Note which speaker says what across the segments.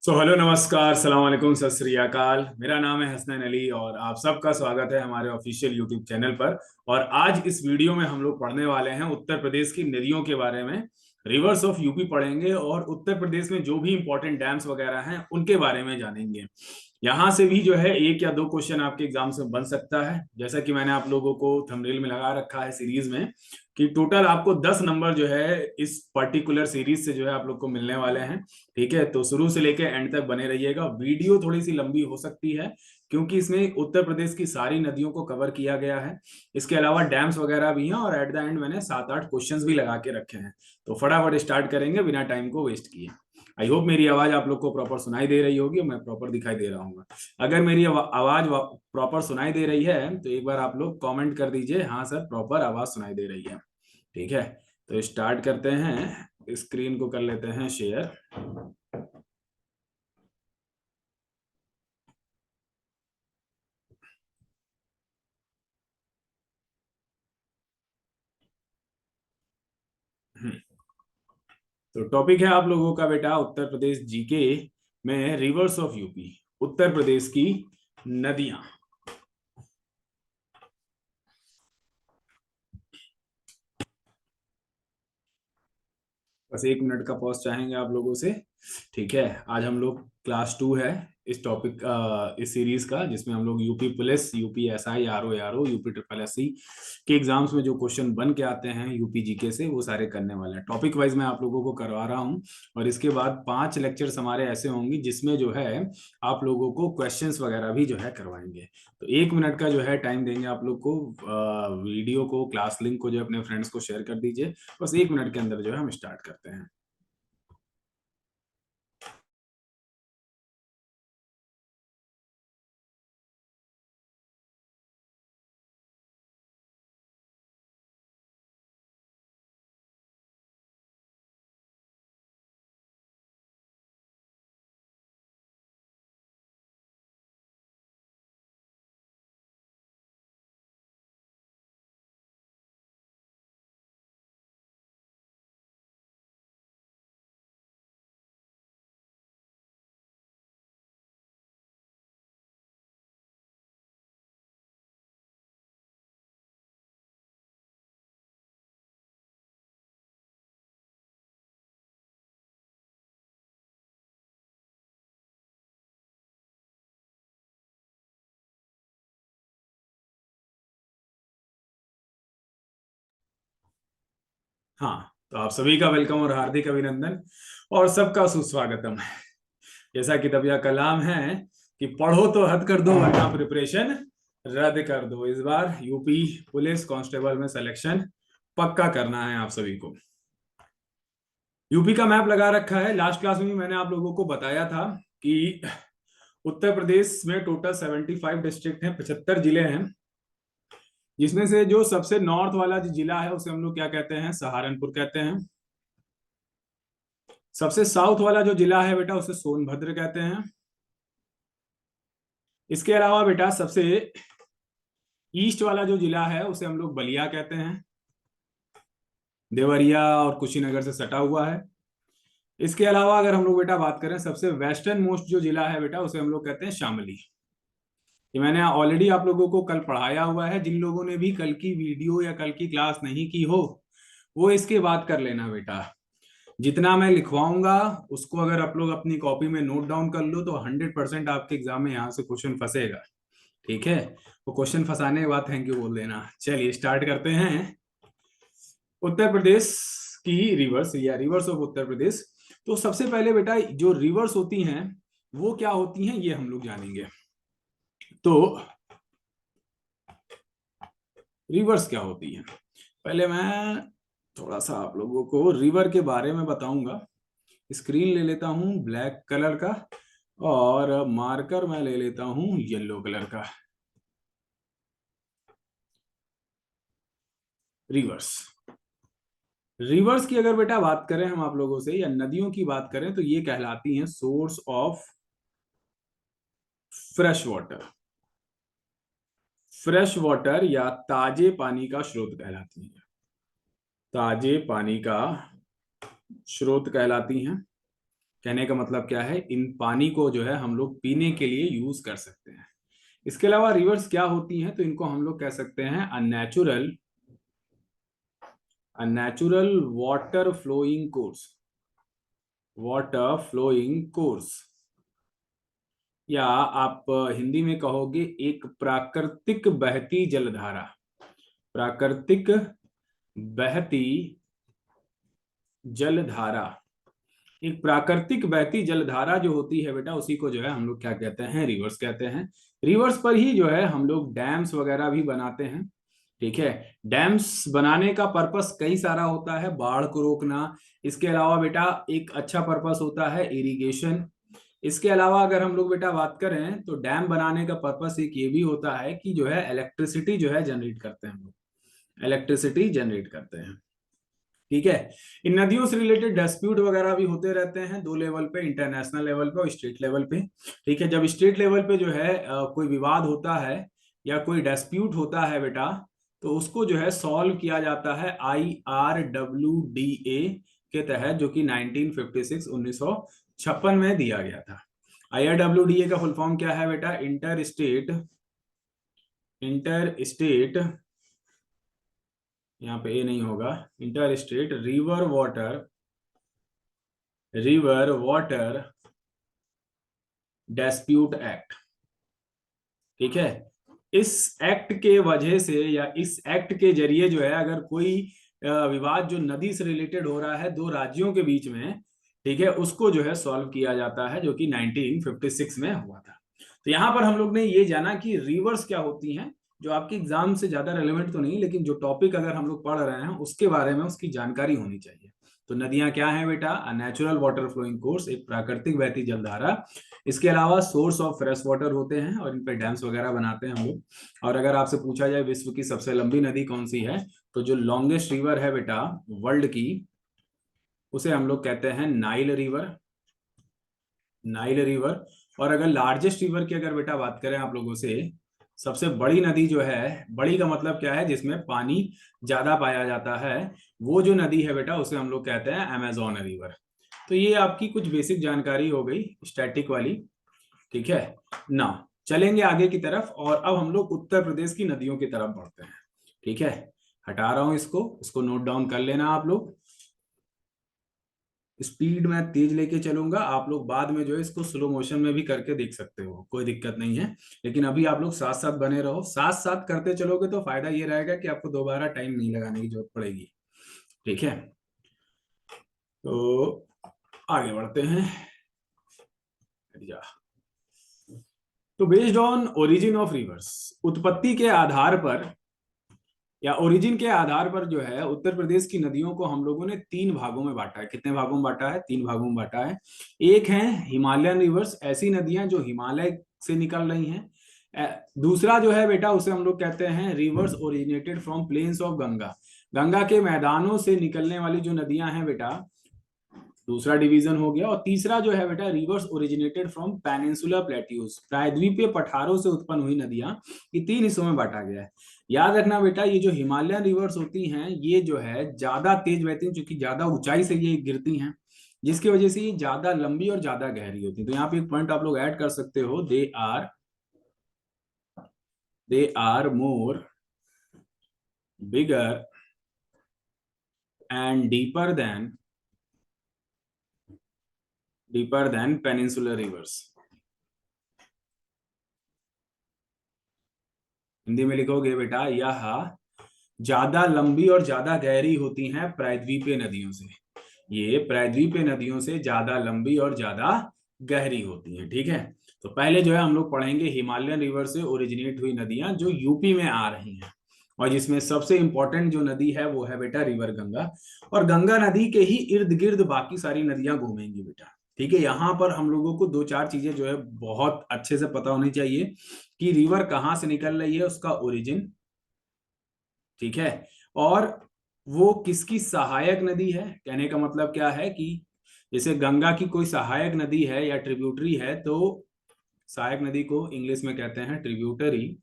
Speaker 1: Hello नमस्कार सलाम वालेकुम सत श्री अकाल। मेरा नाम है हसनैन अली और आप सबका स्वागत है हमारे ऑफिशियल यूट्यूब चैनल पर। और आज इस वीडियो में हम लोग पढ़ने वाले हैं उत्तर प्रदेश की नदियों के बारे में। रिवर्स ऑफ यूपी पढ़ेंगे और उत्तर प्रदेश में जो भी इंपॉर्टेंट डैम्स वगैरह हैं उनके बारे में जानेंगे। यहाँ से भी जो है एक या दो क्वेश्चन आपके एग्जाम से बन सकता है, जैसा कि मैंने आप लोगों को थंबनेल में लगा रखा है सीरीज में कि टोटल आपको 10 नंबर जो है इस पर्टिकुलर सीरीज से जो है आप लोग को मिलने वाले हैं। ठीक है, तो शुरू से लेकर एंड तक बने रहिएगा। वीडियो थोड़ी सी लंबी हो सकती है क्योंकि इसमें उत्तर प्रदेश की सारी नदियों को कवर किया गया है। इसके अलावा डैम्स वगैरह भी हैं और एट द एंड मैंने 7-8 क्वेश्चंस भी लगा के रखे हैं। तो फटाफट स्टार्ट करेंगे बिना टाइम को वेस्ट किए। आई होप मेरी आवाज आप लोग को प्रॉपर सुनाई दे रही होगी, मैं प्रॉपर दिखाई दे रहा हूँ। अगर मेरी आवाज प्रॉपर सुनाई दे रही है तो एक बार आप लोग कमेंट कर दीजिए, हाँ सर प्रॉपर आवाज सुनाई दे रही है। ठीक है, तो स्टार्ट करते हैं। स्क्रीन को कर लेते हैं शेयर। तो टॉपिक है आप लोगों का बेटा उत्तर प्रदेश जीके में reverse of UP, Uttar Pradesh की नदियां। बस 1 मिनट का पॉज चाहेंगे आप लोगों से। ठीक है, आज हम लोग क्लास 2 है इस टॉपिक इस सीरीज का, जिसमें हम लोग UP police, UP SI, RO UP triple SC के एग्जाम्स में जो क्वेश्चन बन के आते हैं यूपी जीके से वो सारे करने वाले हैं। टॉपिक वाइज मैं आप लोगों को करवा रहा हूँ और इसके बाद 5 लेक्चर्स हमारे ऐसे होंगे जिसमें जो है आप लोगों को क्वेश्चंस वगैरह भी जो है करवाएंगे। तो 1 मिनट का जो है टाइम देंगे आप लोग को। वीडियो को, क्लास लिंक को जो है अपने फ्रेंड्स को शेयर कर दीजिए। बस 1 मिनट के अंदर जो है हम स्टार्ट करते हैं। हाँ, तो आप सभी का वेलकम और हार्दिक अभिनंदन और सबका सुस्वागतम। जैसा कि तबिया कलाम है कि पढ़ो तो हद कर दो वरना प्रिपरेशन रद्द कर दो। इस बार यूपी पुलिस कांस्टेबल में सिलेक्शन पक्का करना है आप सभी को। यूपी का मैप लगा रखा है। लास्ट क्लास में भी मैंने आप लोगों को बताया था कि उत्तर प्रदेश में टोटल 75 डिस्ट्रिक्ट हैं, 75 जिले हैं, जिसमें से जो सबसे नॉर्थ वाला जो जिला है उसे हम लोग क्या कहते हैं, सहारनपुर कहते हैं। सबसे साउथ वाला जो जिला है बेटा उसे सोनभद्र कहते हैं। इसके अलावा बेटा सबसे ईस्ट वाला जो जिला है उसे हम लोग बलिया कहते हैं, देवरिया और कुशीनगर से सटा हुआ है। इसके अलावा अगर हम लोग बेटा बात करें सबसे वेस्टर्न मोस्ट जो जिला है बेटा उसे हम लोग कहते हैं शामली। ये मैंने ऑलरेडी आप लोगों को कल पढ़ाया हुआ है। जिन लोगों ने भी कल की वीडियो या कल की क्लास नहीं की हो वो इसके बाद कर लेना बेटा। जितना मैं लिखवाऊंगा उसको अगर आप लोग अपनी कॉपी में नोट डाउन कर लो तो 100% आपके एग्जाम में यहाँ से क्वेश्चन फंसेगा। ठीक है, तो क्वेश्चन फंसाने के बाद थैंक यू बोल देना। चलिए स्टार्ट करते हैं। उत्तर प्रदेश की रिवर्स या रिवर्स ऑफ उत्तर प्रदेश। तो सबसे पहले बेटा जो रिवर्स होती हैं वो क्या होती हैं ये हम लोग जानेंगे। तो रिवर्स क्या होती है, पहले मैं थोड़ा सा आप लोगों को रिवर के बारे में बताऊंगा। स्क्रीन ले लेता हूं ब्लैक कलर का और मार्कर मैं ले लेता हूं येलो कलर का। रिवर्स, रिवर्स की अगर बेटा बात करें हम आप लोगों से या नदियों की बात करें तो ये कहलाती हैं source of fresh water. Fresh water या ताजे पानी का स्रोत कहलाती हैं, ताजे पानी का स्रोत कहलाती हैं। कहने का मतलब क्या है, इन पानी को जो है हम लोग पीने के लिए यूज कर सकते हैं। इसके अलावा रिवर्स क्या होती हैं, तो इनको हम लोग कह सकते हैं unnatural water flowing course, water flowing course, या आप हिंदी में कहोगे एक प्राकृतिक बहती जलधारा, प्राकृतिक बहती जलधारा। एक प्राकृतिक बहती जलधारा जो होती है बेटा, उसी को जो है हम लोग क्या कहते हैं, रिवर्स कहते हैं। रिवर्स पर ही जो है हम लोग डैम्स वगैरह भी बनाते हैं। ठीक है, डैम्स बनाने का पर्पस कई सारा होता है, बाढ़ को रोकना। इसके अलावा बेटा एक अच्छा पर्पस होता है इरिगेशन। इसके अलावा अगर हम लोग बेटा बात करें तो डैम बनाने का पर्पस एक ये भी होता है कि जो है इलेक्ट्रिसिटी जो है जनरेट करते हैं हम लोग, इलेक्ट्रिसिटी जनरेट करते हैं। ठीक है, इन नदियों से रिलेटेड डिस्प्यूट वगैरह भी होते रहते हैं, दो लेवल पे, इंटरनेशनल लेवल पे और स्टेट लेवल पे। ठीक है, जब स्टेट लेवल पे जो है कोई विवाद होता है या कोई डिस्प्यूट होता है बेटा, तो उसको जो है सॉल्व किया जाता है IRWDA के तहत, जो कि 1956 में दिया गया था। IRWDA का फुल फॉर्म क्या है बेटा, इंटर स्टेट, यहाँ पे ए नहीं होगा, inter state river water dispute act. ठीक है, इस एक्ट के वजह से या इस एक्ट के जरिए जो है अगर कोई विवाद जो नदी से रिलेटेड हो रहा है दो राज्यों के बीच में, ठीक है, उसको जो है सॉल्व किया जाता है, जो कि 1956 में हुआ था। तो यहाँ पर हम लोग ने ये जाना कि रिवर्स क्या होती हैं, जो आपके एग्जाम से ज्यादा रेलेवेंट तो नहीं, लेकिन जो टॉपिक अगर हम लोग पढ़ रहे हैं उसके बारे में उसकी जानकारी होनी चाहिए। तो नदियां क्या है बेटा, नेचुरल वाटर फ्लोइंग कोर्स, एक प्राकृतिक बहती जलधारा। इसके अलावा सोर्स ऑफ फ्रेश वाटर होते हैं और इन पे डैम्स वगैरह बनाते हैं हम लोग। और अगर आपसे पूछा जाए विश्व की सबसे लंबी नदी कौन सी है, तो जो लॉन्गेस्ट रिवर है बेटा वर्ल्ड की, उसे हम लोग कहते हैं नाइल रिवर, नाइल रिवर। और अगर लार्जेस्ट रिवर की अगर बेटा बात करें आप लोगों से, सबसे बड़ी नदी जो है, बड़ी का मतलब क्या है, जिसमें पानी ज्यादा पाया जाता है, वो जो नदी है बेटा उसे हम लोग कहते हैं अमेजोन रिवर। तो ये आपकी कुछ बेसिक जानकारी हो गई स्टैटिक वाली। ठीक है ना, चलेंगे आगे की तरफ और अब हम लोग उत्तर प्रदेश की नदियों की तरफ बढ़ते हैं। ठीक है, हटा रहा हूं इसको नोट डाउन कर लेना आप लोग। स्पीड में तेज लेके चलूंगा, आप लोग बाद में जो है इसको स्लो मोशन में भी करके देख सकते हो, कोई दिक्कत नहीं है। लेकिन अभी आप लोग साथ साथ बने रहो, साथ साथ करते चलोगे तो फायदा ये रहेगा कि आपको दोबारा टाइम नहीं लगाने की जरूरत पड़ेगी। ठीक है, तो आगे बढ़ते हैं। तो based on origin of reverse, उत्पत्ति के आधार पर या ओरिजिन के आधार पर जो है उत्तर प्रदेश की नदियों को हम लोगों ने तीन भागों में बांटा है। कितने भागों में बांटा है, तीन भागों में बांटा है। एक है हिमालयन रिवर्स, ऐसी नदियां जो हिमालय से निकल रही हैं। दूसरा जो है बेटा उसे हम लोग कहते हैं rivers originated from plains of Ganga, Ganga के मैदानों से निकलने वाली जो नदियां हैं बेटा, दूसरा डिवीजन हो गया। और तीसरा जो है बेटा reverse originated from peninsular plateaus, प्रायद्वीपीय पठारों से उत्पन्न हुई नदियां, ये तीन हिस्सों में बांटा गया है। याद रखना बेटा, ये जो हिमालयन रिवर्स होती हैं ये जो है ज्यादा तेज बहती हैं, क्योंकि ज्यादा ऊंचाई से ये गिरती हैं, जिसकी वजह से ये ज्यादा लंबी और ज्यादा गहरी होती है। तो यहाँ पे एक पॉइंट आप लोग ऐड कर सकते हो, they are more bigger and deeper than peninsular rivers. Hindi में लिखोगे बेटा, यह ज्यादा लंबी और ज्यादा गहरी होती हैं प्रायद्वीपीय नदियों से, ये प्रायद्वीपीय नदियों से ज्यादा लंबी और ज्यादा गहरी होती हैं। ठीक है, तो पहले जो है हम लोग पढ़ेंगे हिमालयन रिवर से ओरिजिनेट हुई नदियां जो यूपी में आ रही हैं, और जिसमें सबसे इंपॉर्टेंट जो नदी है वो है बेटा रिवर गंगा। और गंगा नदी के ही इर्द गिर्द बाकी सारी नदियां घूमेंगी बेटा। ठीक है, यहाँ पर हम लोगों को दो चार चीजें जो है बहुत अच्छे से पता होनी चाहिए कि रिवर कहाँ से निकल रही है, उसका ओरिजिन। ठीक है, और वो किसकी सहायक नदी है, कहने का मतलब क्या है कि जैसे गंगा की कोई सहायक नदी है या ट्रिब्यूटरी है, तो सहायक नदी को इंग्लिश में कहते हैं ट्रिब्यूटरी,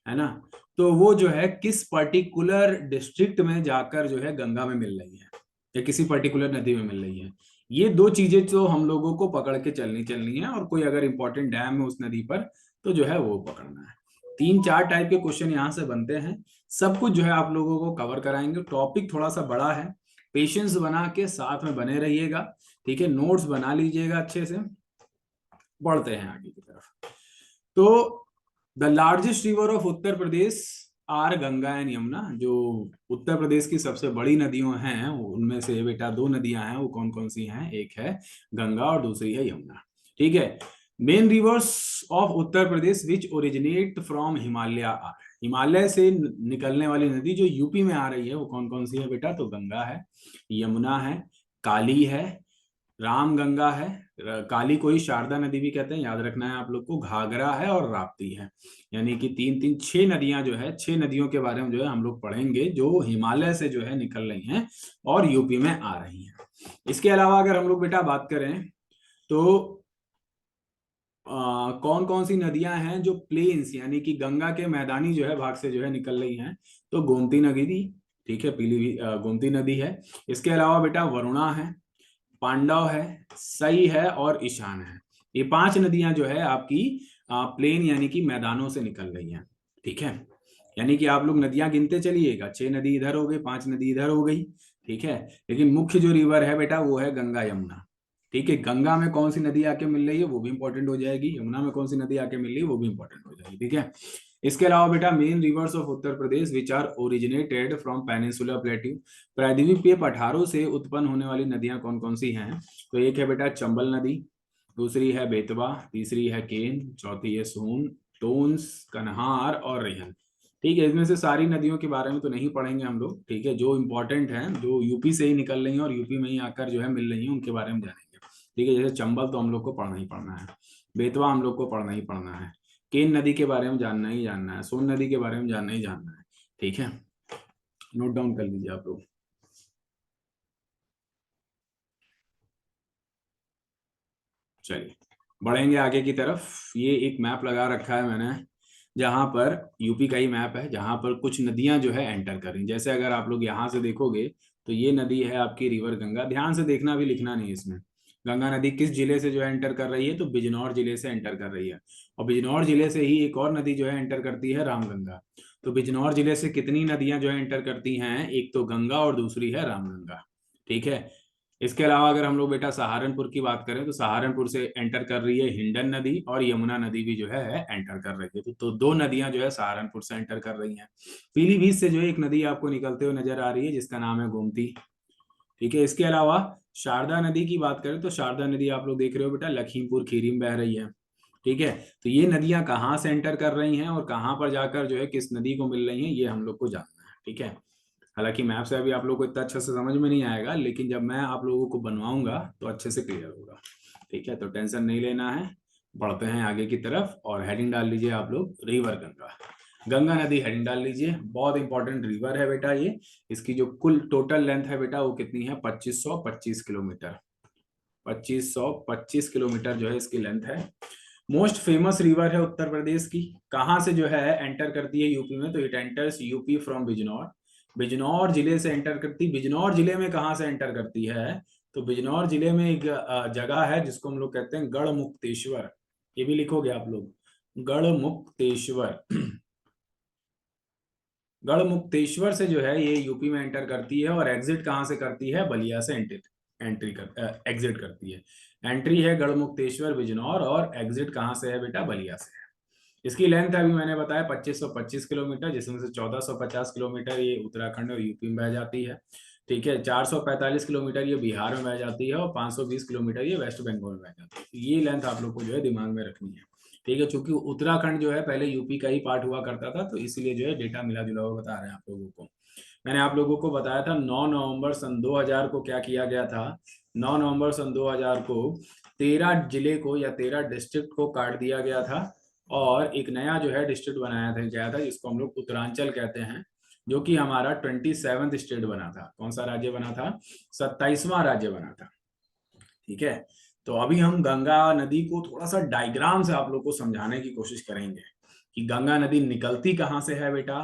Speaker 1: है ना। तो वो जो है किस पर्टिकुलर डिस्ट्रिक्ट में जाकर जो है गंगा में मिल रही है या किसी पर्टिकुलर नदी में मिल रही है, ये दो चीजें तो हम लोगों को पकड़ के चलनी है, और कोई अगर इंपॉर्टेंट डैम है उस नदी पर तो जो है वो पकड़ना है। 3-4 टाइप के क्वेश्चन यहाँ से बनते हैं, सब कुछ जो है आप लोगों को कवर कराएंगे। टॉपिक थोड़ा सा बड़ा है, पेशेंस बना के साथ में बने रहिएगा, ठीक है। नोट्स बना लीजिएगा अच्छे से। बढ़ते हैं आगे की तरफ। तो the largest river of Uttar Pradesh are Ganga and Yamuna. जो उत्तर प्रदेश की सबसे बड़ी नदियों हैं उनमें से बेटा दो नदियां हैं, वो कौन कौन सी हैं? एक है गंगा और दूसरी है यमुना, ठीक है। Main rivers of Uttar Pradesh which originate from Himalaya are. Himalaya से निकलने वाली नदी जो यूपी में आ रही है वो कौन कौन सी है बेटा? तो गंगा है, यमुना है, काली है, राम गंगा है, काली को ही शारदा नदी भी कहते हैं, याद रखना है आप लोग को, घाघरा है और राप्ती है। यानी कि 3-3 6 नदियां जो है, 6 नदियों के बारे में जो है हम लोग पढ़ेंगे जो हिमालय से जो है निकल रही हैं और यूपी में आ रही हैं। इसके अलावा अगर हम लोग बेटा बात करें तो कौन कौन सी नदियां हैं जो प्लेन्स यानी कि गंगा के मैदानी जो है भाग से जो है निकल रही हैं? तो गोमती नदी, ठीक है, पीली गोमती नदी है। इसके अलावा बेटा वरुणा है, पांडव है, सई है और ईशान है। ये 5 नदियां जो है आपकी प्लेन यानी कि मैदानों से निकल रही हैं, ठीक है। यानी कि आप लोग नदियां गिनते चलिएगा, 6 नदी इधर हो गई, 5 नदी इधर हो गई, ठीक है। लेकिन मुख्य जो रिवर है बेटा वो है गंगा यमुना, ठीक है। गंगा में कौन सी नदी आके मिल रही है वो भी इंपॉर्टेंट हो जाएगी, यमुना में कौन सी नदी आके मिल रही है वो भी इंपॉर्टेंट हो जाएगी, ठीक है। इसके अलावा बेटा main rivers of Uttar Pradesh which are originated from peninsular plateau. प्रायद्वीपीय पठारों से उत्पन्न होने वाली नदियां कौन कौन सी हैं? तो एक है बेटा चंबल नदी, दूसरी है बेतवा, तीसरी है केन, चौथी है सोन, टोन्स, कन्हार और रेहन, ठीक है। इसमें से सारी नदियों के बारे में तो नहीं पढ़ेंगे हम लोग, ठीक है। जो इंपॉर्टेंट है, जो यूपी से ही निकल रही हैं और यूपी में ही आकर जो है मिल रही हैं, उनके बारे में जानेंगे, ठीक है। जैसे चंबल तो हम लोग को पढ़ना ही पढ़ना है, बेतवा हम लोग को पढ़ना ही पढ़ना है, केन नदी के बारे में जानना ही जानना है, सोन नदी के बारे में जानना ही जानना है, ठीक है। नोट डाउन कर लीजिए आप लोग। चलिए बढ़ेंगे आगे की तरफ। ये एक मैप लगा रखा है मैंने, जहां पर यूपी का ही मैप है, जहां पर कुछ नदियां जो है एंटर कर रही हैं। जैसे अगर आप लोग यहाँ से देखोगे तो ये नदी है आपकी रिवर गंगा, ध्यान से देखना, भी लिखना नहीं इसमें। गंगा नदी किस जिले से जो है एंटर कर रही है? तो बिजनौर जिले से एंटर कर रही है। और बिजनौर जिले से ही एक और नदी जो है एंटर करती है, रामगंगा। तो बिजनौर जिले से कितनी नदियां जो है एंटर करती हैं? एक तो गंगा और दूसरी है रामगंगा, ठीक है। इसके अलावा अगर हम लोग बेटा सहारनपुर की बात करें तो सहारनपुर से एंटर कर रही है हिंडन नदी, और यमुना नदी भी जो है एंटर कर रही है। तो दो नदियां जो है सहारनपुर से एंटर कर रही हैं। पीलीभीत से जो है एक नदी आपको निकलते हुए नजर आ रही है जिसका नाम है गोमती, ठीक है। इसके अलावा शारदा नदी की बात करें तो शारदा नदी आप लोग देख रहे हो बेटा लखीमपुर खीरी में बह रही है, ठीक है। तो ये नदियां कहाँ से एंटर कर रही हैं और कहाँ पर जाकर जो है किस नदी को मिल रही हैं, ये हम लोग को जानना है, ठीक है। हालांकि मैप से अभी आप लोग को इतना अच्छे से समझ में नहीं आएगा, लेकिन जब मैं आप लोगों को बनवाऊंगा तो अच्छे से क्लियर होगा, ठीक है। तो टेंशन नहीं लेना है। बढ़ते हैं आगे की तरफ और हेडिंग डाल लीजिए आप लोग, रिवर गंगा। गंगा नदी हेडिंग डाल लीजिए, बहुत इंपॉर्टेंट रिवर है बेटा ये। इसकी जो कुल टोटल लेंथ है बेटा वो कितनी है? 2525 किलोमीटर। 2525 किलोमीटर जो है इसकी लेंथ है। मोस्ट फेमस रिवर है उत्तर प्रदेश की। कहाँ से जो है एंटर करती है यूपी में? तो it enters UP from Bijnor. Bijnor जिले से एंटर करती। बिजनौर जिले में कहाँ से एंटर करती है? तो बिजनौर जिले में एक जगह है जिसको हम लोग कहते हैं गढ़मुक्तेश्वर। ये भी लिखोगे आप लोग, गढ़मुक्तेश्वर। गढ़मुक्तेश्वर से जो है ये यूपी में एंटर करती है, और एग्जिट कहाँ से करती है? बलिया से एग्जिट करती है। एंट्री है गढ़मुक्तेश्वर बिजनौर, और एग्जिट कहाँ से है बेटा? बलिया से है। इसकी लेंथ अभी मैंने बताया 2525 किलोमीटर, जिसमें से 1450 किलोमीटर ये उत्तराखंड और यूपी में बह जाती है, ठीक है। 445 किलोमीटर ये बिहार में बह जाती है, और 520 किलोमीटर ये वेस्ट बंगाल में बह जाती है। ये लेंथ आप लोग को जो है दिमाग में रखनी है, ठीक है। चूंकि उत्तराखंड जो है पहले यूपी का ही पार्ट हुआ करता था, तो इसलिए जो है डेटा मिला जुला हुआ बता रहे हैं आप लोगों को। मैंने आप लोगों को बताया था 9 नवंबर सन 2000 को क्या किया गया था? 9 नवंबर सन 2000 को 13 जिले को या 13 डिस्ट्रिक्ट को काट दिया गया था, और एक नया जो है डिस्ट्रिक्ट बनाया था गया था जिसको हम लोग उत्तरांचल कहते हैं, जो कि हमारा 27वां स्टेट बना था। कौन सा राज्य बना था? 27वां राज्य बना था, ठीक है। तो अभी हम गंगा नदी को थोड़ा सा डायग्राम से आप लोग को समझाने की कोशिश करेंगे कि गंगा नदी निकलती कहाँ से है बेटा,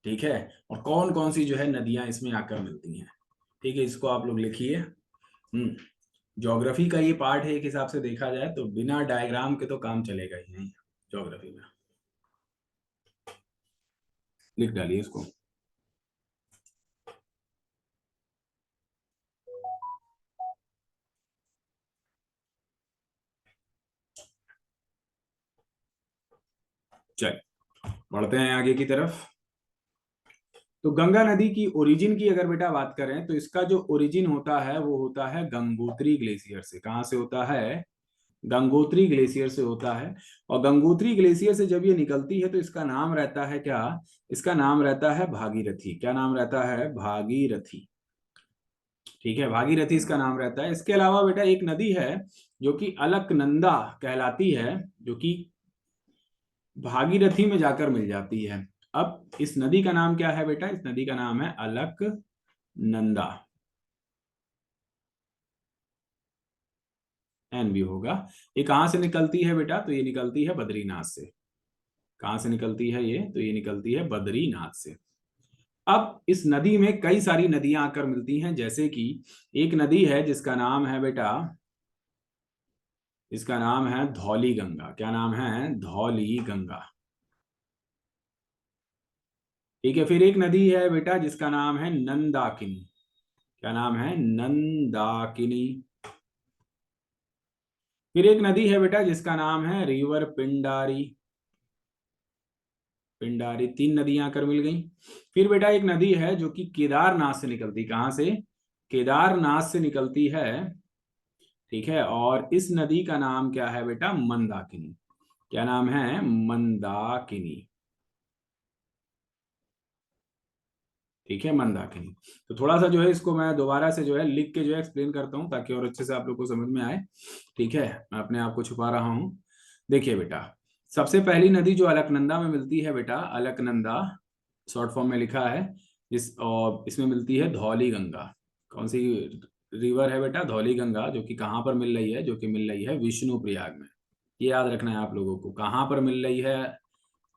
Speaker 1: ठीक है, और कौन कौन सी जो है नदियां इसमें आकर मिलती हैं, ठीक है। इसको आप लोग लिखिए। ज्योग्राफी का ये पार्ट है, एक हिसाब से देखा जाए तो बिना डायग्राम के तो काम चलेगा ही नहीं ज्योग्राफी में। लिख डालिए इसको। चल बढ़ते हैं आगे की तरफ। तो गंगा नदी की ओरिजिन की अगर बेटा बात करें तो इसका जो ओरिजिन होता है वो होता है गंगोत्री ग्लेशियर से। कहाँ से होता है? गंगोत्री ग्लेशियर से होता है। और गंगोत्री ग्लेशियर से जब ये निकलती है तो इसका नाम रहता है क्या? इसका नाम रहता है भागीरथी। क्या नाम रहता है? भागीरथी। ठीक है, भागीरथी इसका नाम रहता है। इसके अलावा बेटा एक नदी है जो कि अलकनंदा कहलाती है, जो कि भागीरथी में जाकर मिल जाती है। अब इस नदी का नाम क्या है बेटा? इस नदी का नाम है अलकनंदा। एन भी होगा। ये कहां से निकलती है बेटा? तो ये निकलती है बद्रीनाथ से। कहां से निकलती है ये? तो ये निकलती है बद्रीनाथ से। अब इस नदी में कई सारी नदियां आकर मिलती हैं, जैसे कि एक नदी है जिसका नाम है बेटा, इसका नाम है धौली गंगा। क्या नाम है? धौली गंगा। ठीक है, फिर एक नदी है बेटा जिसका नाम है नंदाकिनी। क्या नाम है? नंदाकिनी। फिर एक नदी है बेटा जिसका नाम है रिवर पिंडारी। पिंडारी। तीन नदियां आकर मिल गई। फिर बेटा एक नदी है जो कि केदारनाथ से निकलती। कहां से? केदारनाथ से निकलती है। ठीक है, और इस नदी का नाम क्या है बेटा? मंदाकिनी। क्या नाम है? मंदाकिनी। ठीक है, मंदाकिनी। तो थोड़ा सा जो है इसको मैं दोबारा से जो है लिख के जो है एक्सप्लेन करता हूँ ताकि और अच्छे से आप लोग को समझ में आए। ठीक है, मैं अपने आप को छुपा रहा हूँ। देखिए बेटा, सबसे पहली नदी जो अलकनंदा में मिलती है बेटा, अलकनंदा शॉर्ट फॉर्म में लिखा है, और इसमें मिलती है धौली गंगा। कौन सी रिवर है बेटा? धौली गंगा, जो कि कहाँ पर मिल रही है? जो कि मिल रही है विष्णु प्रयाग में। ये याद रखना है आप लोगों को, कहाँ पर मिल रही है?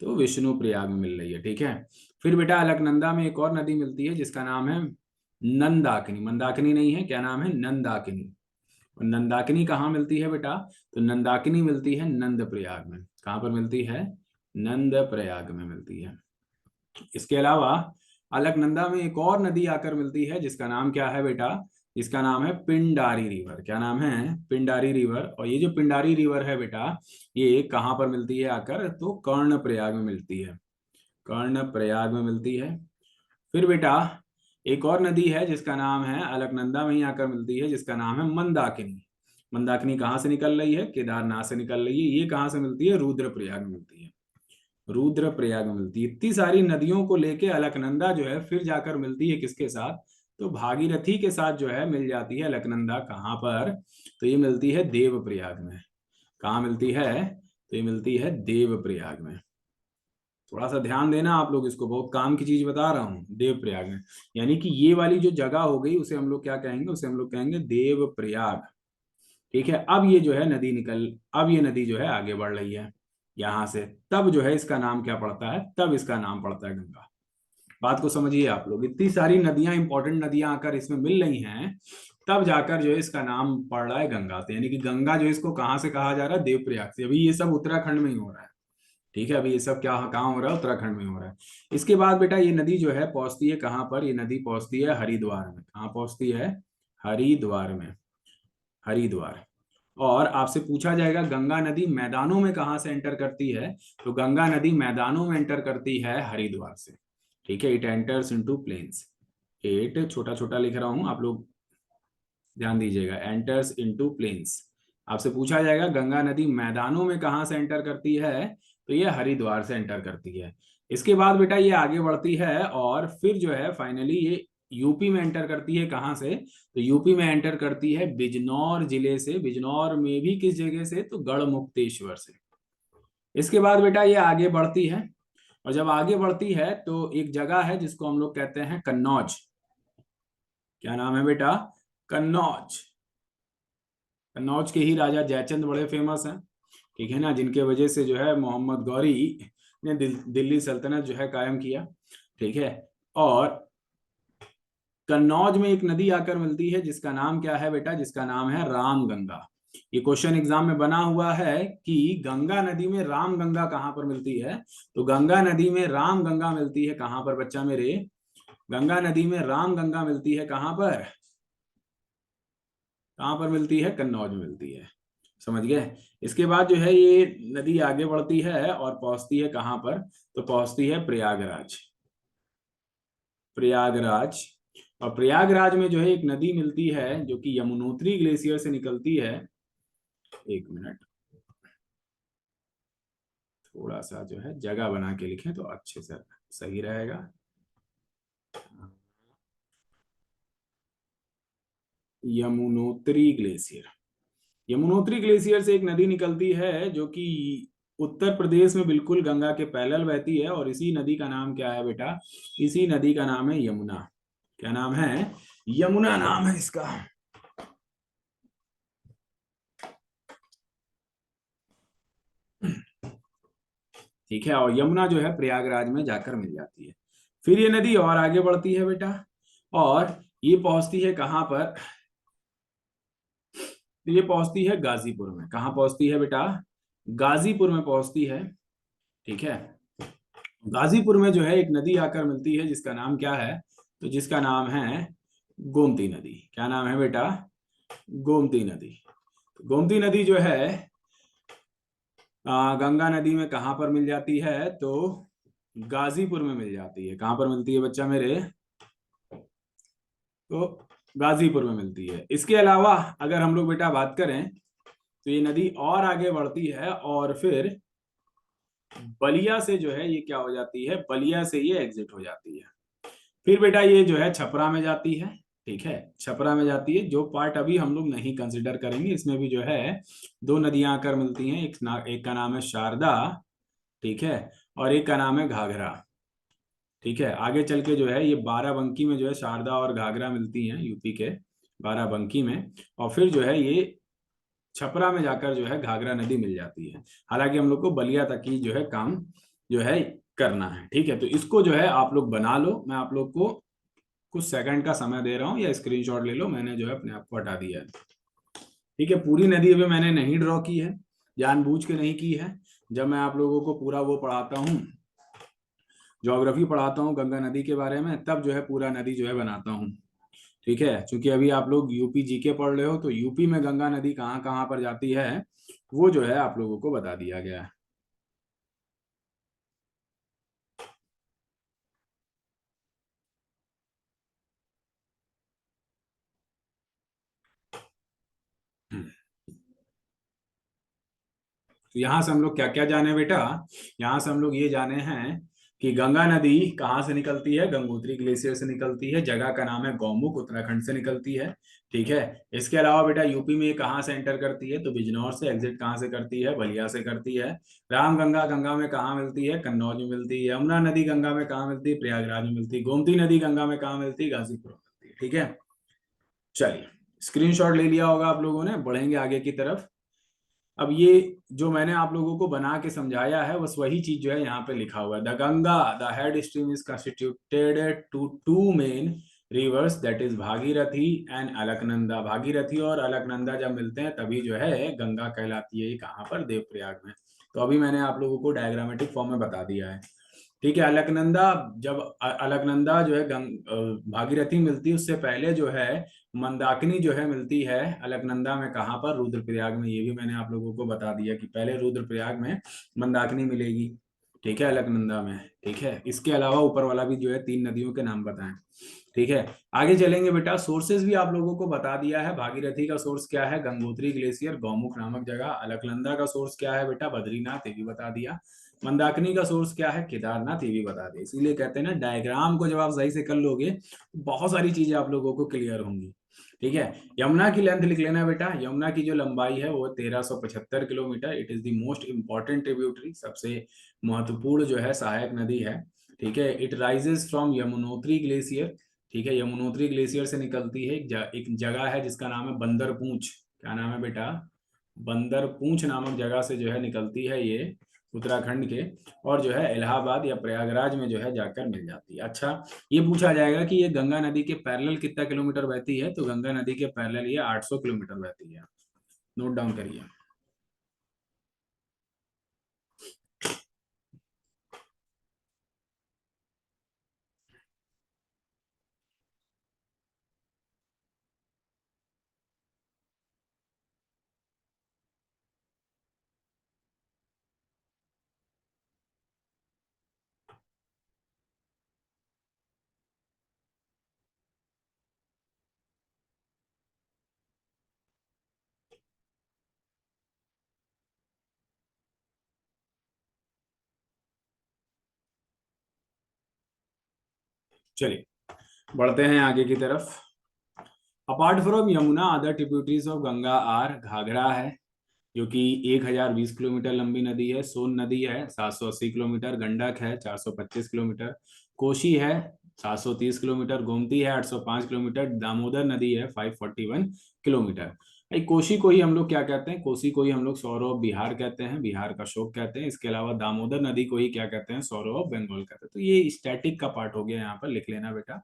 Speaker 1: तो विष्णु प्रयाग में मिल रही है। ठीक है, फिर बेटा अलकनंदा में एक और नदी मिलती है जिसका नाम है नंदाकिनी। मंदाकिनी नहीं है, क्या नाम है? नंदाकिनी। और नंदाकिनी कहाँ मिलती है बेटा? तो नंदाकिनी मिलती है नंद प्रयाग में। कहाँ पर मिलती है? नंद प्रयाग में मिलती है। इसके अलावा अलकनंदा में एक और नदी आकर मिलती है जिसका नाम क्या है बेटा? इसका नाम है पिंडारी रिवर। क्या नाम है? पिंडारी रिवर। और ये जो पिंडारी रिवर है बेटा, ये कहाँ पर मिलती है आकर? तो कर्ण प्रयाग में मिलती है। कर्ण प्रयाग में मिलती है। फिर बेटा एक और नदी है जिसका नाम है, अलकनंदा में ही आकर मिलती है, जिसका नाम है मंदाकिनी। मंदाकिनी कहाँ से निकल रही है? केदारनाथ से निकल रही है। ये कहाँ से मिलती है? रुद्रप्रयाग में मिलती है। रुद्रप्रयाग में मिलती है। इतनी सारी नदियों को लेके अलकनंदा जो है फिर जाकर मिलती है किसके साथ? तो भागीरथी के साथ जो है मिल जाती है अलकनंदा। कहाँ पर? तो ये मिलती है देवप्रयाग में। कहाँ मिलती है? तो ये मिलती है देवप्रयाग में। थोड़ा सा ध्यान देना आप लोग, इसको बहुत काम की चीज बता रहा हूँ। देवप्रयाग में, यानी कि ये वाली जो जगह हो गई उसे हम लोग क्या कहेंगे? उसे हम लोग कहेंगे देवप्रयाग। ठीक है, अब ये जो है नदी निकल, अब ये नदी जो है आगे बढ़ रही है यहां से, तब जो है इसका नाम क्या पड़ता है? तब इसका नाम पड़ता है गंगा। बात को समझिए आप लोग, इतनी सारी नदियां, इंपॉर्टेंट नदियां आकर इसमें मिल रही हैं, तब जाकर जो है इसका नाम पड़ रहा है गंगा से। यानी कि गंगा जो है इसको कहाँ से कहा जा रहा है? देवप्रयाग से। अभी ये सब उत्तराखंड में ही हो रहा है। ठीक है, अभी ये सब क्या कहाँ हो रहा है? उत्तराखंड में हो रहा है। इसके बाद बेटा ये नदी जो है पहुंचती है कहाँ पर? ये नदी पहुंचती है हरिद्वार में। कहाँ पहुंचती है? हरिद्वार में। हरिद्वार। और आपसे पूछा जाएगा गंगा नदी मैदानों में कहाँ से एंटर करती है? तो गंगा नदी मैदानों में एंटर करती है हरिद्वार से। ठीक है, इट एंटर्स इनटू प्लेन्स। एट छोटा छोटा लिख रहा हूं, आप लोग ध्यान दीजिएगा। Enters into plains. आपसे पूछा जाएगा गंगा नदी मैदानों में कहाँ से एंटर करती है? तो ये हरिद्वार से एंटर करती है। इसके बाद बेटा ये आगे बढ़ती है और फिर जो है फाइनली ये यूपी में एंटर करती है। कहाँ से? तो यूपी में एंटर करती है बिजनौर जिले से। बिजनौर में भी किस जगह से? तो गढ़मुक्तेश्वर से। इसके बाद बेटा ये आगे बढ़ती है, और जब आगे बढ़ती है तो एक जगह है जिसको हम लोग कहते हैं कन्नौज। क्या नाम है बेटा? कन्नौज। कन्नौज के ही राजा जयचंद बड़े फेमस हैं। ठीक है ना, जिनके वजह से जो है मोहम्मद गौरी ने दिल्ली सल्तनत जो है कायम किया। ठीक है, और कन्नौज में एक नदी आकर मिलती है जिसका नाम क्या है बेटा, जिसका नाम है रामगंगा। ये क्वेश्चन एग्जाम में बना हुआ है कि गंगा नदी में रामगंगा कहां पर मिलती है। तो गंगा नदी में रामगंगा मिलती है कहां पर बच्चा मेरे, गंगा नदी में रामगंगा मिलती है कहां पर, कहां पर मिलती है, कन्नौज में मिलती है। समझ गए। इसके बाद जो है ये नदी आगे बढ़ती है और पहुंचती है कहां पर, तो पहुंचती है प्रयागराज, प्रयागराज। और प्रयागराज में जो है एक नदी मिलती है जो कि यमुनोत्री ग्लेशियर से निकलती है। एक मिनट, थोड़ा सा जो है जगह बना के लिखें तो अच्छे से सही रहेगा। यमुनोत्री ग्लेशियर, यमुनोत्री ग्लेशियर से एक नदी निकलती है जो कि उत्तर प्रदेश में बिल्कुल गंगा के पैरेलल बहती है, और इसी नदी का नाम क्या है बेटा, इसी नदी का नाम है यमुना। क्या नाम है, यमुना नाम है इसका। ठीक है, और यमुना जो है प्रयागराज में जाकर मिल जाती है। फिर ये नदी और आगे बढ़ती है बेटा, और ये पहुंचती है कहां पर, ये पहुंचती है गाजीपुर में। कहां पहुंचती है बेटा, गाजीपुर में पहुंचती है। ठीक है, गाजीपुर में जो है एक नदी आकर मिलती है जिसका नाम क्या है, तो जिसका नाम है गोमती नदी। क्या नाम है बेटा, गोमती नदी। गोमती नदी जो है गंगा नदी में कहां पर मिल जाती है, तो गाजीपुर में मिल जाती है। कहां पर मिलती है बच्चा मेरे, तो गाजीपुर में मिलती है। इसके अलावा अगर हम लोग बेटा बात करें तो ये नदी और आगे बढ़ती है और फिर बलिया से जो है ये क्या हो जाती है, बलिया से ये एग्जिट हो जाती है। फिर बेटा ये जो है छपरा में जाती है। ठीक है, छपरा में जाती है। जो पार्ट अभी हम लोग नहीं कंसिडर करेंगे, इसमें भी जो है दो नदियां आकर मिलती हैं। एक का नाम है शारदा, ठीक है, और एक का नाम है घाघरा। ठीक है, आगे चल के जो है ये बाराबंकी में जो है शारदा और घाघरा मिलती हैं, यूपी के बाराबंकी में। और फिर जो है ये छपरा में जाकर जो है घाघरा नदी मिल जाती है। हालांकि हम लोग को बलिया तक ही जो है काम जो है करना है। ठीक है, तो इसको जो है आप लोग बना लो। मैं आप लोग को कुछ सेकंड का समय दे रहा हूँ, या स्क्रीनशॉट ले लो। मैंने जो है अपने आप को हटा दिया है। ठीक है, पूरी नदी अभी मैंने नहीं ड्रॉ की है, जानबूझ के नहीं की है। जब मैं आप लोगों को पूरा वो पढ़ाता हूँ, ज्योग्राफी पढ़ाता हूँ गंगा नदी के बारे में, तब जो है पूरा नदी जो है बनाता हूँ। ठीक है, क्योंकि अभी आप लोग यूपी जीके पढ़ रहे हो, तो यूपी में गंगा नदी कहाँ कहाँ पर जाती है वो जो है आप लोगों को बता दिया गया है। तो यहाँ से हम लोग क्या क्या जाने बेटा, यहाँ से हम लोग ये जाने हैं कि गंगा नदी कहाँ से निकलती है, गंगोत्री ग्लेशियर से निकलती है। जगह का नाम है गौमुख, उत्तराखंड से निकलती है। ठीक है, इसके अलावा बेटा यूपी में कहाँ से एंटर करती है, तो बिजनौर से। एग्जिट कहाँ से करती है, बलिया से करती है। रामगंगा गंगा में कहाँ मिलती है, कन्नौज में मिलती है। यमुना नदी गंगा में कहाँ मिलती है, प्रयागराज में मिलती है। गोमती नदी गंगा में कहाँ मिलती है, गाजीपुर में मिलती है। ठीक है, चलिए स्क्रीनशॉट ले लिया होगा आप लोगों ने, बढ़ेंगे आगे की तरफ। अब ये जो मैंने आप लोगों को बना के समझाया है, बस वही चीज जो है यहाँ पे लिखा हुआ है। The Ganga the head stream is constituted to to main rivers, that is Bhagirathi and Alaknanda. Bhagirathi और अलकनंदा जब मिलते हैं तभी जो है गंगा कहलाती है। कहाँ पर, देवप्रयाग में। तो अभी मैंने आप लोगों को डायग्रामेटिक फॉर्म में बता दिया है। ठीक है, अलकनंदा, जब अलकनंदा जो है भागीरथी मिलती है, उससे पहले जो है मंदाकिनी जो है मिलती है अलकनंदा में। कहाँ पर, रुद्रप्रयाग में। ये भी मैंने आप लोगों को बता दिया कि पहले रुद्रप्रयाग में मंदाकिनी मिलेगी। ठीक है, अलकनंदा में। ठीक है, इसके अलावा ऊपर वाला भी जो है तीन नदियों के नाम बताएं। ठीक है, आगे चलेंगे बेटा। सोर्सेज भी आप लोगों को बता दिया है। भागीरथी का सोर्स क्या है, गंगोत्री ग्लेशियर, गौमुख नामक जगह। अलकनंदा का सोर्स क्या है बेटा, बद्रीनाथ, ये भी बता दिया। मंदाकिनी का सोर्स क्या है, केदारनाथ, ये भी बता दिया। इसीलिए कहते हैं ना, डायग्राम को जब आप सही से कर लोगे तो बहुत सारी चीजें आप लोगों को क्लियर होंगी। ठीक है, यमुना की लेंथ लिख लेना बेटा। यमुना की जो लंबाई है वो 1375 kilometre. It is the most important tributary, सबसे महत्वपूर्ण जो है सहायक नदी है। ठीक है, it rises from Yamunotri glacier. ठीक है, यमुनोत्री ग्लेशियर से निकलती है। एक जगह है जिसका नाम है बंदर पूंछ। क्या नाम है बेटा, बंदर पूंछ नामक जगह से जो है निकलती है ये। उत्तराखंड के, और जो है इलाहाबाद या प्रयागराज में जो है जाकर मिल जाती है। अच्छा, ये पूछा जाएगा कि ये गंगा नदी के पैरेलल कितना किलोमीटर बहती है, तो गंगा नदी के पैरेलल ये 800 किलोमीटर बहती है। नोट डाउन करिए। चलिए बढ़ते हैं आगे की तरफ। Apart from Yamuna other tributaries of Ganga are, Ghaghara है जो कि 1020 किलोमीटर लंबी नदी है, सोन नदी है 780 किलोमीटर, गंडक है 425 किलोमीटर, कोशी है 730 किलोमीटर, गोमती है 805 किलोमीटर, दामोदर नदी है 541 किलोमीटर। भाई कोशी को ही हम लोग क्या कहते हैं, कोसी को ही हम लोग सौरो ऑफ बिहार कहते हैं, बिहार का शोक कहते हैं। इसके अलावा दामोदर नदी को ही क्या कहते हैं, सौरो ऑफ बंगाल कहते हैं। तो ये स्टैटिक का पार्ट हो गया, यहाँ पर लिख लेना बेटा।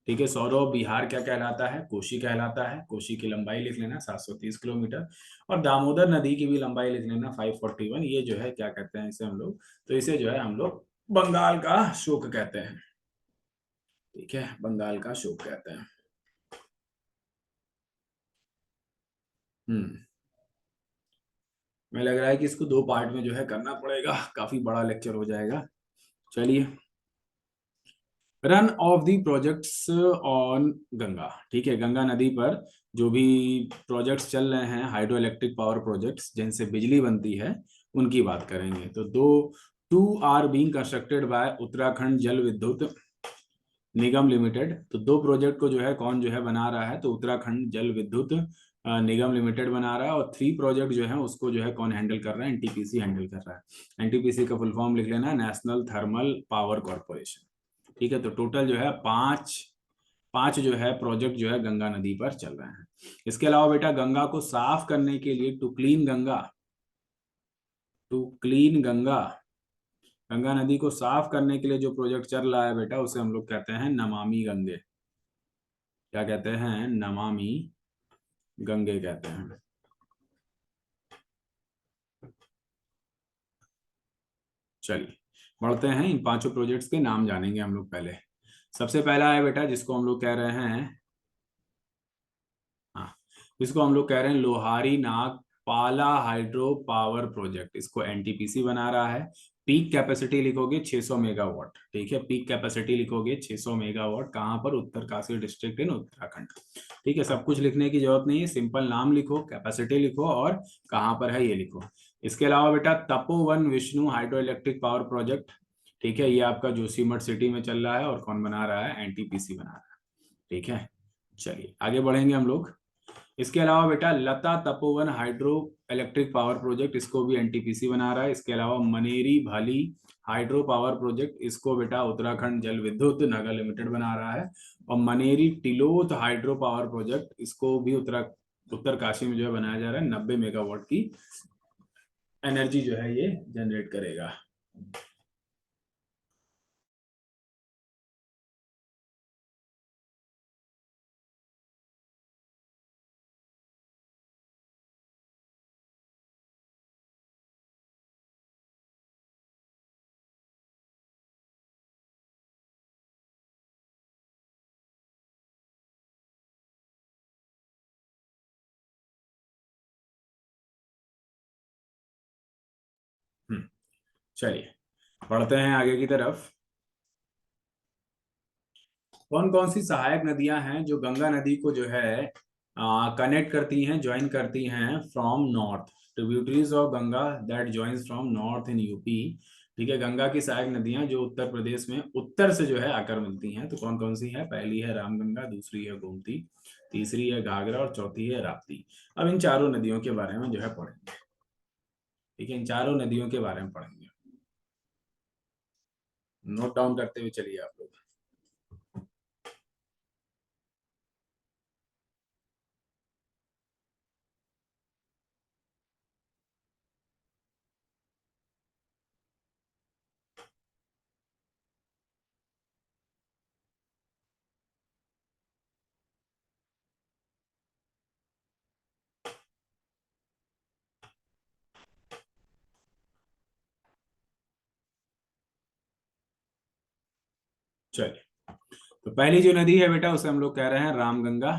Speaker 1: ठीक है, सौरव बिहार क्या कहलाता है, कोशी कहलाता है। कोशी की लंबाई लिख लेना 730 किलोमीटर, और दामोदर नदी की भी लंबाई लिख लेना 541। ये जो है क्या कहते हैं इसे हम लोग, तो इसे जो है हम लोग बंगाल का शोक कहते हैं। ठीक है, बंगाल का शोक कहते हैं। हम्म। मैं लग रहा है कि इसको दो पार्ट में जो है करना पड़ेगा, काफी बड़ा लेक्चर हो जाएगा। चलिए, run of the projects on Ganga. ठीक है, गंगा नदी पर जो भी प्रोजेक्ट्स चल रहे हैं, हाइड्रो इलेक्ट्रिक पावर प्रोजेक्ट्स जिनसे बिजली बनती है, उनकी बात करेंगे। तो दो two are being constructed by Uttarakhand Jal Vidyut Nigam limited. तो दो प्रोजेक्ट को जो है कौन जो है बना रहा है, तो उत्तराखंड जल विद्युत निगम लिमिटेड बना रहा है। और थ्री प्रोजेक्ट जो है उसको जो है कौन हैंडल कर रहा है, एनटीपीसी हैंडल कर रहा है। एनटीपीसी का फुल फॉर्म लिख लेना, नेशनल थर्मल पावर कॉर्पोरेशन। ठीक है, तो टोटल जो है पांच पांच जो है प्रोजेक्ट जो है गंगा नदी पर चल रहे हैं। इसके अलावा बेटा गंगा को साफ करने के लिए, to clean Ganga, to clean Ganga, Ganga नदी को साफ करने के लिए जो प्रोजेक्ट चल रहा है बेटा, उसे हम लोग कहते हैं नमामि गंगे। क्या कहते हैं, नमामि गंगे कहते हैं। चलिए बढ़ते हैं, इन पांचों प्रोजेक्ट्स के नाम जानेंगे हम लोग पहले। सबसे पहला है बेटा जिसको हम लोग कह रहे हैं, हाँ, इसको हम लोग कह रहे हैं लोहारी नाग पाला हाइड्रो पावर प्रोजेक्ट। इसको एनटीपीसी बना रहा है। पीक कैपेसिटी लिखोगे 600 मेगावाट। ठीक है, पीक कैपेसिटी लिखोगे 600 मेगावाट। कहाँ पर, उत्तरकाशी डिस्ट्रिक्ट इन उत्तराखंड। ठीक है, सब कुछ लिखने की जरूरत नहीं है, सिंपल नाम लिखो, कैपेसिटी लिखो, और कहाँ पर है ये लिखो। इसके अलावा बेटा Tapovan Vishnu hydro electric power project. ठीक है, ये आपका जोशीमठ सिटी में चल रहा है, और कौन बना रहा है, एनटीपीसी बना रहा है। ठीक है, चलिए आगे बढ़ेंगे हम लोग। इसके अलावा बेटा Lata Tapovan hydro electric power project, इसको भी एनटीपीसी बना रहा है। इसके अलावा Maneri Bhali hydro power project, इसको बेटा उत्तराखंड जल विद्युत नगर लिमिटेड बना रहा है। और मनेरी टिलोथ हाइड्रो पावर प्रोजेक्ट, इसको भी उत्तरकाशी में जो है बनाया जा रहा है। 90 मेगावाट की एनर्जी जो है ये जनरेट करेगा। चलिए बढ़ते हैं आगे की तरफ। कौन कौन सी सहायक नदियां हैं जो गंगा नदी को जो है कनेक्ट करती हैं, ज्वाइन करती हैं from north. Tributaries of Ganga that joins from north in UP. ठीक है, गंगा की सहायक नदियां जो उत्तर प्रदेश में उत्तर से जो है आकर मिलती हैं, तो कौन कौन सी है, पहली है रामगंगा, दूसरी है गोमती, तीसरी है घाघरा, और चौथी है राप्ती। अब इन चारों नदियों के बारे में जो है पढ़ेंगे। ठीक है, इन चारों नदियों के बारे में पढ़ेंगे। नोट डाउन करते हुए चलिए आप लोग। चलिए, तो पहली जो नदी है बेटा उसे हम लोग कह रहे हैं रामगंगा।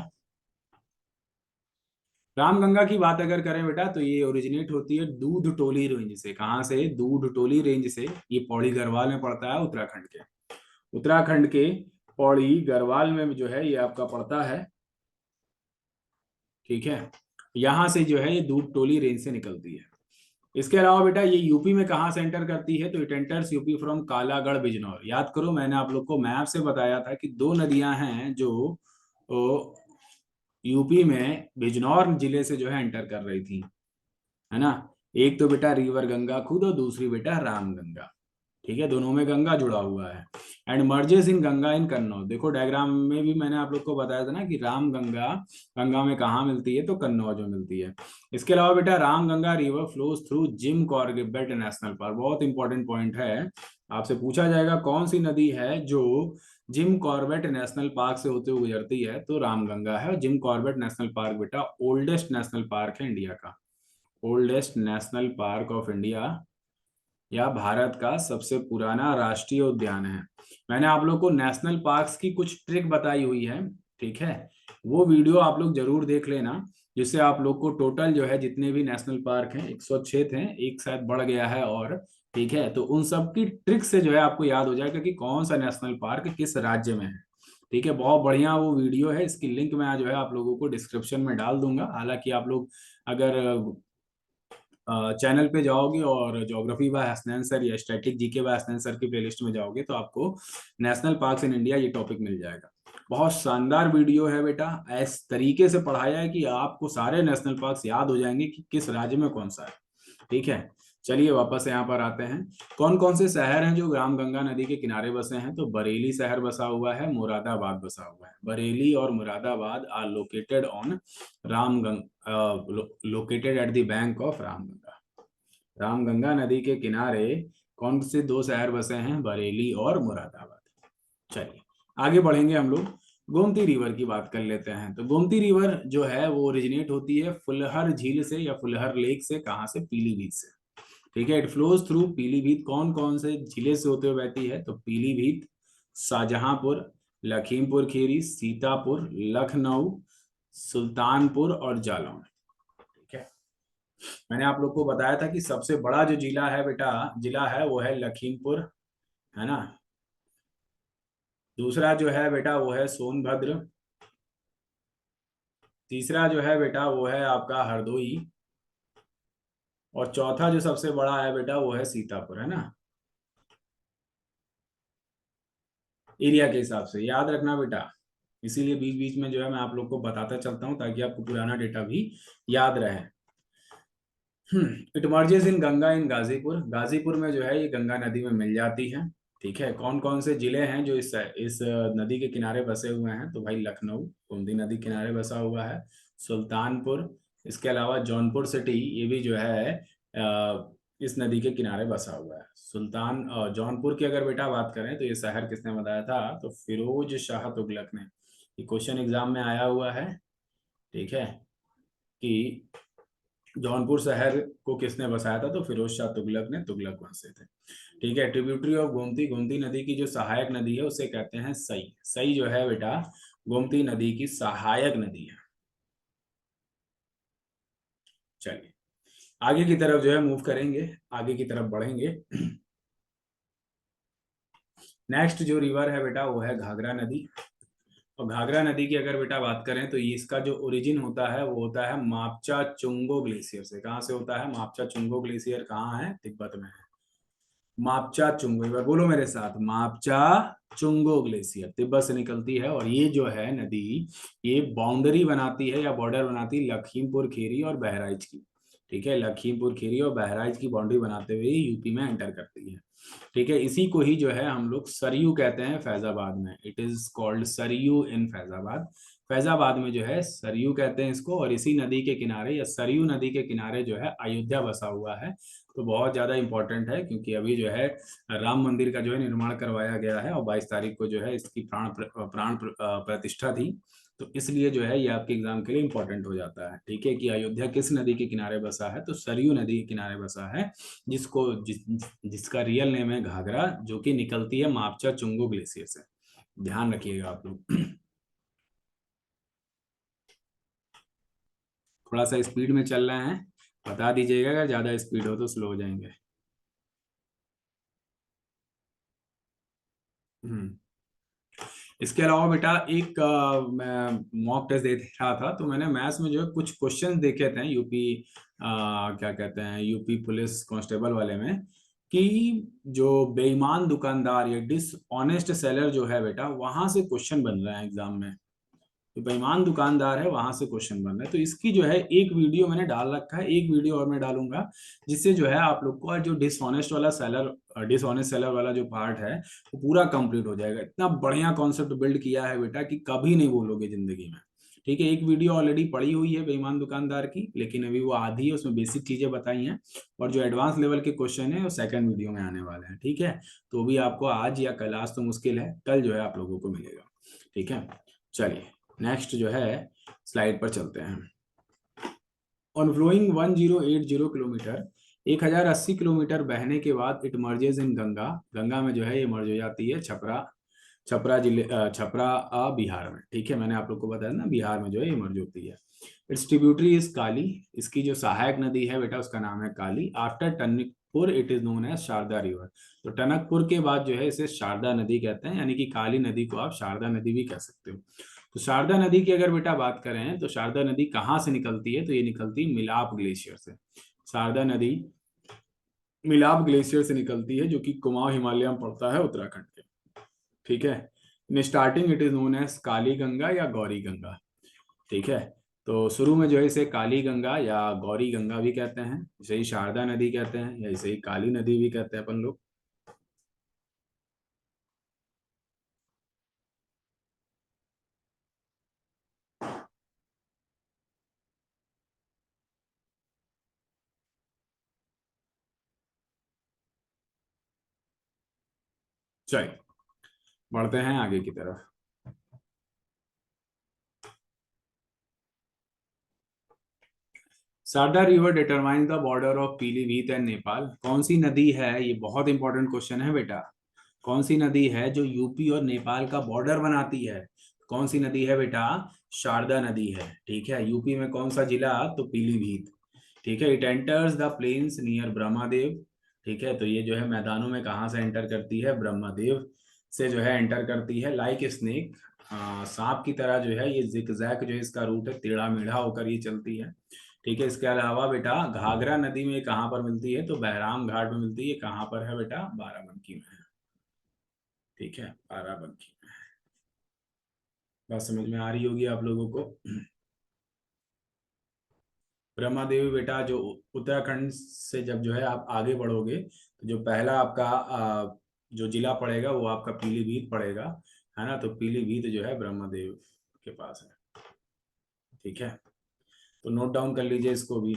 Speaker 1: रामगंगा की बात अगर करें बेटा तो ये ओरिजिनेट होती है दूध टोली रेंज से। कहाँ से? दूध टोली रेंज से। ये पौड़ी गढ़वाल में पड़ता है, उत्तराखंड के। उत्तराखंड के पौड़ी गढ़वाल में जो है ये आपका पड़ता है। ठीक है, यहाँ से जो है ये दूध टोली रेंज से निकलती है। इसके अलावा बेटा ये यूपी में कहाँ से एंटर करती है? तो it enters UP from Kalagarh Bijnor. याद करो, मैंने आप लोग को मैप से बताया था कि दो नदियां हैं जो यूपी में बिजनौर जिले से जो है एंटर कर रही थी, है ना। एक तो बेटा रिवर गंगा खुद और दूसरी बेटा रामगंगा। ठीक है, दोनों में गंगा जुड़ा हुआ है। एंड मर्जेस इन गंगा इन कन्नौज। देखो डायग्राम में भी मैंने आप लोग को बताया था ना कि राम गंगा गंगा में कहाँ मिलती है? तो कन्नौज में मिलती है। इसके अलावा बेटा Ram Ganga river flows through Jim Corbett national park. बहुत इंपॉर्टेंट पॉइंट है, आपसे पूछा जाएगा कौन सी नदी है जो जिम कॉर्बेट नेशनल पार्क से होते हुए गुजरती है? तो रामगंगा है। जिम कॉर्बेट नेशनल पार्क बेटा ओल्डेस्ट नेशनल पार्क है इंडिया का। Oldest national park of India या भारत का सबसे पुराना राष्ट्रीय उद्यान है। मैंने आप लोग को नेशनल पार्क्स की कुछ ट्रिक बताई हुई है, ठीक है। वो वीडियो आप लोग जरूर देख लेना, जिससे आप लोग को टोटल जो है जितने भी नेशनल पार्क हैं 106 थे, एक शायद बढ़ गया है और, ठीक है। तो उन सब की ट्रिक से जो है आपको याद हो जाएगा कि कौन सा नेशनल पार्क किस राज्य में है। ठीक है, बहुत बढ़िया वो वीडियो है। इसकी लिंक मैं जो है आप लोगों को डिस्क्रिप्शन में डाल दूंगा। हालांकि आप लोग अगर चैनल पे जाओगे और ज्योग्राफी बाय हसनैन सर या static GK by Hasnain sir की प्लेलिस्ट में जाओगे तो आपको नेशनल पार्क्स इन इंडिया ये टॉपिक मिल जाएगा। बहुत शानदार वीडियो है बेटा, इस तरीके से पढ़ाया है कि आपको सारे नेशनल पार्क्स याद हो जाएंगे कि किस राज्य में कौन सा है। ठीक है, चलिए वापस यहाँ पर आते हैं। कौन कौन से शहर हैं जो रामगंगा नदी के किनारे बसे हैं? तो बरेली शहर बसा हुआ है, मुरादाबाद बसा हुआ है। बरेली और Moradabad are located on Ramganga, located at the bank of Ramganga. Ramganga नदी के किनारे कौन से दो शहर बसे हैं? बरेली और मुरादाबाद। चलिए आगे बढ़ेंगे हम लोग। गोमती रिवर की बात कर लेते हैं। तो गोमती रिवर जो है वो ओरिजिनेट होती है फुलहर झील से या फुलहर लेक से। कहाँ से? पीलीभीत से। ठीक है, इट फ्लोज थ्रू पीलीभीत। कौन कौन से जिले से होते हुए बहती है? तो पीलीभीत, शाहजहांपुर, लखीमपुर खीरी, सीतापुर, लखनऊ, सुल्तानपुर और जालौन। ठीक है, मैंने आप लोग को बताया था कि सबसे बड़ा जो जिला है बेटा, जिला है वो है लखीमपुर, है ना। दूसरा जो है बेटा वो है सोनभद्र। तीसरा जो है बेटा वो है आपका हरदोई। और चौथा जो सबसे बड़ा है बेटा वो है सीतापुर, है ना। एरिया के हिसाब से याद रखना बेटा, इसीलिए बीच बीच में जो है मैं आप लोग को बताता चलता हूँ ताकि आपको पुराना डेटा भी याद रहे। इट मर्जेस इन गंगा इन गाजीपुर। गाजीपुर में जो है ये गंगा नदी में मिल जाती है। ठीक है, कौन कौन से जिले हैं जो इस नदी के किनारे बसे हुए हैं? तो भाई लखनऊ गोमती नदी किनारे बसा हुआ है, सुल्तानपुर, इसके अलावा जौनपुर सिटी ये भी जो है इस नदी के किनारे बसा हुआ है। जौनपुर की अगर बेटा बात करें तो ये शहर किसने बताया था? तो फिरोज शाह तुगलक ने। ये क्वेश्चन एग्जाम में आया हुआ है, ठीक है, कि जौनपुर शहर को किसने बसाया था? तो फिरोज शाह तुगलक ने, तुगलक वंश से थे। ठीक है, ट्रिब्यूटरी ऑफ गोमती। गोमती नदी की जो सहायक नदी है उसे कहते हैं सई। सई जो है बेटा गोमती नदी की सहायक नदी है। चलिए आगे की तरफ जो है मूव करेंगे, आगे की तरफ बढ़ेंगे। नेक्स्ट जो रिवर है बेटा वो है घाघरा नदी। और घाघरा नदी की अगर बेटा बात करें तो ये इसका जो ओरिजिन होता है वो होता है मापचा चुंगो ग्लेशियर से। कहाँ से होता है? मापचा चुंगो ग्लेशियर कहाँ है? तिब्बत में है। मापचा चुंगो, एक बार बोलो मेरे साथ, मापचा चुंगो ग्लेशियर तिब्बत से निकलती है। और ये जो है नदी ये बाउंड्री बनाती है या बॉर्डर बनाती है लखीमपुर खीरी और बहराइच की। ठीक है, लखीमपुर खीरी और बहराइच की बाउंड्री बनाते हुए यूपी में एंटर करती है। ठीक है, इसी को ही जो है हम लोग सरयू कहते हैं फैजाबाद में। इट इज कॉल्ड सरयू इन फैजाबाद। फैजाबाद में जो है सरयू कहते हैं इसको। और इसी नदी के किनारे या सरयू नदी के किनारे जो है अयोध्या बसा हुआ है। तो बहुत ज्यादा इंपॉर्टेंट है क्योंकि अभी जो है राम मंदिर का जो है निर्माण करवाया गया है और 22 तारीख को जो है इसकी प्राण प्रतिष्ठा थी। तो इसलिए जो है ये आपके एग्जाम के लिए इंपॉर्टेंट हो जाता है। ठीक है, कि अयोध्या किस नदी के किनारे बसा है? तो सरयू नदी के किनारे बसा है, जिसका रियल नेम है घाघरा, जो कि निकलती है मापचा चुंगो ग्लेशियर से। ध्यान रखिएगा आप लोग। थोड़ा सा स्पीड में चल रहे हैं, बता दीजिएगा अगर ज्यादा स्पीड हो तो स्लो हो जाएंगे। हम्म। इसके अलावा बेटा एक मैं मॉक टेस्ट दे रहा था, तो मैंने मैथ्स में जो है कुछ क्वेश्चंस देखे थे यूपी, क्या कहते हैं, यूपी पुलिस कांस्टेबल वाले में, कि जो बेईमान दुकानदार या डिसऑनेस्ट सेलर जो है बेटा, वहां से क्वेश्चन बन रहा है एग्जाम में। जो बेईमान दुकानदार है वहां से क्वेश्चन बन रहा है। तो इसकी जो है एक वीडियो मैंने डाल रखा है, एक वीडियो और मैं डालूंगा, जिससे जो है आप लोग को जो डिसऑनेस्ट सेलर वाला जो पार्ट है वो पूरा कंप्लीट हो जाएगा। इतना बढ़िया कॉन्सेप्ट बिल्ड किया है बेटा कि कभी नहीं भूलोगे जिंदगी में। ठीक है, एक वीडियो ऑलरेडी पड़ी हुई है बेईमान दुकानदार की, लेकिन अभी वो आधी है, उसमें बेसिक चीजें बताई हैं, और जो एडवांस लेवल के क्वेश्चन है वो सेकंड वीडियो में आने वाले हैं। ठीक है, तो भी आपको आज या कल, आज तो मुश्किल है, कल जो है आप लोगों को मिलेगा। ठीक है, चलिए नेक्स्ट जो है स्लाइड पर चलते हैं। ऑन फ्लोइंग 1080 किलोमीटर, 1080 किलोमीटर बहने के बाद इट मर्जेज इन गंगा, गंगा में जो है ये मर्ज हो जाती है छपरा, छपरा जिले छपरा बिहार में। ठीक है, मैंने आप लोग को बताया ना बिहार में जो है ये मर्ज होती है। इट्स ट्रिब्यूटरी इज काली, इसकी जो सहायक नदी है बेटा उसका नाम है Kali. After Tanakpur it is known as Sharda river, तो टनकपुर के बाद जो है इसे शारदा नदी कहते हैं, यानी कि काली नदी को आप शारदा नदी भी कह सकते हो। तो शारदा नदी की अगर बेटा बात करें तो शारदा नदी कहाँ से निकलती है, तो ये निकलती है मिलाप ग्लेशियर से। शारदा नदी मिलाप ग्लेशियर से निकलती है, जो कि कुमाऊं हिमालय में पड़ता है उत्तराखंड के। ठीक है, in starting it is known as Kali Ganga या गौरी गंगा। ठीक है, तो शुरू में जो है इसे काली गंगा या गौरी गंगा भी कहते हैं, इसे ही शारदा नदी कहते हैं, या इसे ही काली नदी भी कहते हैं अपन लोग। चलिए बढ़ते हैं आगे की तरफ। Sarda river determine the border of Pilibhit and Nepal. कौन सी नदी है, ये बहुत इंपॉर्टेंट क्वेश्चन है बेटा, कौन सी नदी है जो यूपी और नेपाल का बॉर्डर बनाती है? कौन सी नदी है बेटा? शारदा नदी है। ठीक है, यूपी में कौन सा जिला, तो पीलीभीत। ठीक है, it enters the plains near Brahmdev. ठीक है, तो ये जो है मैदानों में कहाँ से एंटर करती है, ब्रह्मदेव से जो है एंटर करती है। लाइक स्नेक, सांप की तरह जो है ये जिगजैग जो है इसका रूट है, टेढ़ा मेढ़ा होकर ये चलती है। ठीक है, इसके अलावा बेटा घाघरा नदी में कहाँ पर मिलती है, तो बहराम घाट में मिलती है। कहाँ पर है बेटा, बाराबंकी में है। ठीक है, बाराबंकी। बात समझ में आ रही होगी आप लोगों को। ब्रह्मा देवी बेटा जो उत्तराखंड से जब जो है आप आगे बढ़ोगे, तो जो पहला आपका जो जिला पड़ेगा वो आपका पीलीभीत पड़ेगा, है ना। तो पीलीभीत जो है ब्रह्मा देव के पास है। ठीक है, तो नोट डाउन कर लीजिए इसको भी।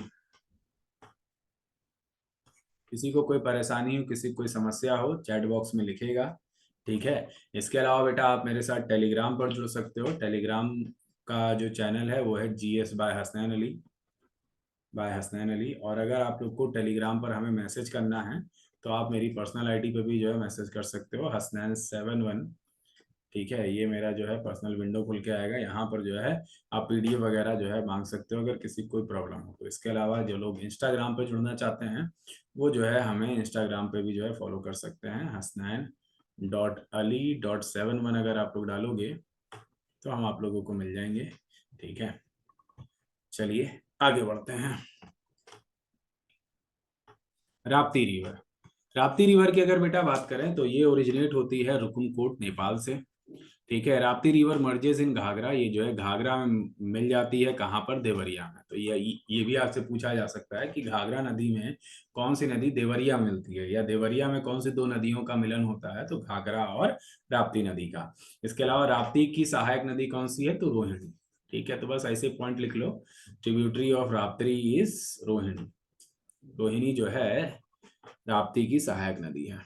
Speaker 1: किसी को कोई परेशानी हो, किसी को कोई समस्या हो, चैट बॉक्स में लिखेगा। ठीक है, इसके अलावा बेटा आप मेरे साथ टेलीग्राम पर जुड़ सकते हो। टेलीग्राम का जो चैनल है वो है GS by Hasnain Ali, by Hasnain Ali. और अगर आप लोग को टेलीग्राम पर हमें मैसेज करना है, तो आप मेरी पर्सनल आईडी पे भी जो है मैसेज कर सकते हो, हसनैन71। ठीक है, ये मेरा जो है पर्सनल विंडो खुल के आएगा, यहाँ पर जो है आप PDF वगैरह जो है मांग सकते हो अगर किसी को कोई प्रॉब्लम हो तो। इसके अलावा जो लोग इंस्टाग्राम पे जुड़ना चाहते हैं, वो जो है हमें इंस्टाग्राम पे भी जो है फॉलो कर सकते हैं, हसनैन.अली.71 अगर आप लोग डालोगे तो हम आप लोगों को मिल जाएंगे। ठीक है, चलिए आगे बढ़ते हैं। राप्ती रिवर, राप्ती रिवर की अगर बेटा बात करें तो ये ओरिजिनेट होती है रुकमकोट नेपाल से। ठीक है, राप्ती रिवर मर्जेस इन घाघरा, ये जो है घाघरा में मिल जाती है, कहाँ पर, देवरिया में। तो ये भी आपसे पूछा जा सकता है कि घाघरा नदी में कौन सी नदी देवरिया में मिलती है, या देवरिया में कौन सी दो नदियों का मिलन होता है, तो घाघरा और राप्ती नदी का। इसके अलावा राप्ती की सहायक नदी कौन सी है, तो रोहिणी। ठीक है, तो बस ऐसे पॉइंट लिख लो, tributary of Rapti is Rohini. Rohini जो है राप्ती की सहायक नदी है।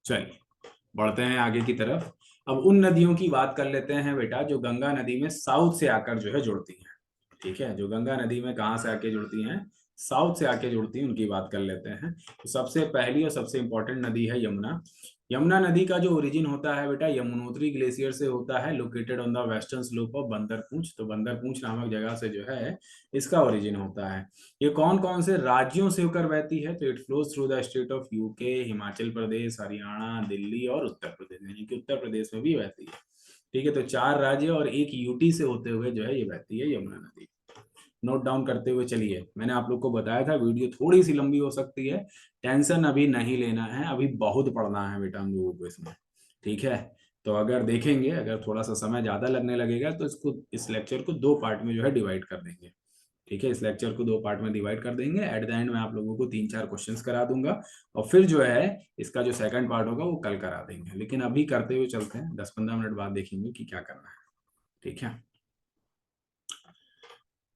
Speaker 1: चलिए बढ़ते हैं आगे की तरफ। अब उन नदियों की बात कर लेते हैं बेटा जो गंगा नदी में साउथ से आकर जो है जुड़ती हैं। ठीक है, जो गंगा नदी में कहाँ से आके जुड़ती हैं, साउथ से आके जुड़ती हैं, उनकी बात कर लेते हैं। तो सबसे पहली और सबसे इंपॉर्टेंट नदी है यमुना। यमुना नदी का जो ओरिजिन होता है बेटा यमुनोत्री ग्लेशियर से होता है, located on the western slope of Bandarpunch. तो बंदरपूंछ नामक जगह से जो है इसका ओरिजिन होता है। ये कौन कौन से राज्यों से होकर बहती है, तो it flows through the state of UK, Himachal Pradesh, Haryana, Delhi और उत्तर प्रदेश, यानी कि उत्तर प्रदेश में भी बहती है। ठीक है, तो 4 राज्य और एक यूटी से होते हुए जो है ये बहती है यमुना नदी। नोट डाउन करते हुए चलिए। मैंने आप लोग को बताया था वीडियो थोड़ी सी लंबी हो सकती है, टेंशन अभी नहीं लेना है, अभी बहुत पढ़ना है बेटा हम लोगों को इसमें। ठीक है, तो अगर देखेंगे, अगर थोड़ा सा समय ज्यादा लगने लगेगा तो इसको, इस लेक्चर को 2 पार्ट में जो है डिवाइड कर देंगे। ठीक है, इस लेक्चर को 2 पार्ट में डिवाइड कर देंगे। एट द एंड में आप लोगों को 3-4 क्वेश्चंस करा दूंगा और फिर जो है इसका जो सेकंड पार्ट होगा वो कल करा देंगे। लेकिन अभी करते हुए चलते हैं, 10-15 मिनट बाद देखेंगे कि क्या करना है। ठीक है,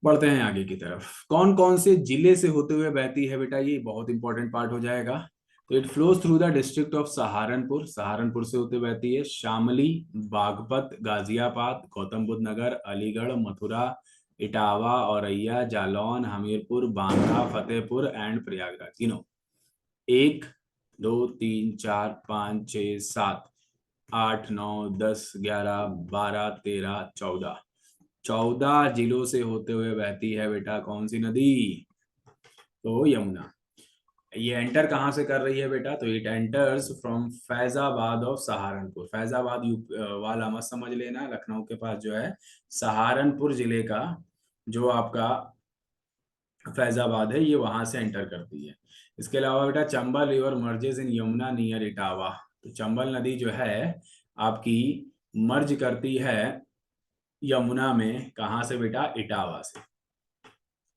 Speaker 1: बढ़ते हैं आगे की तरफ। कौन कौन से जिले से होते हुए बहती है बेटा, ये बहुत इंपॉर्टेंट पार्ट हो जाएगा। तो it flows through the district of Saharanpur, Saharanpur से होते बहती है, शामली, बागपत, गाजियाबाद, गौतम बुद्ध नगर, अलीगढ़, मथुरा, इटावा, औरैया, जालौन, हमीरपुर, बांदा, फतेहपुर एंड प्रयागराज। तीनों, 1 2 3 4 5 6 7 8 9 10 11 12 13 14, 14 जिलों से होते हुए बहती है बेटा कौन सी नदी, तो यमुना। ये एंटर कहाँ से कर रही है बेटा, तो it enters from Faizabad of Saharanpur. Faizabad वाला मत समझ लेना, लखनऊ के पास जो है सहारनपुर जिले का जो आपका फैजाबाद है, ये वहां से एंटर करती है। इसके अलावा बेटा चंबल रिवर मर्जेस इन यमुना नियर इटावा। तो चंबल नदी जो है आपकी मर्ज करती है यमुना में, कहाँ से बेटा, इटावा से,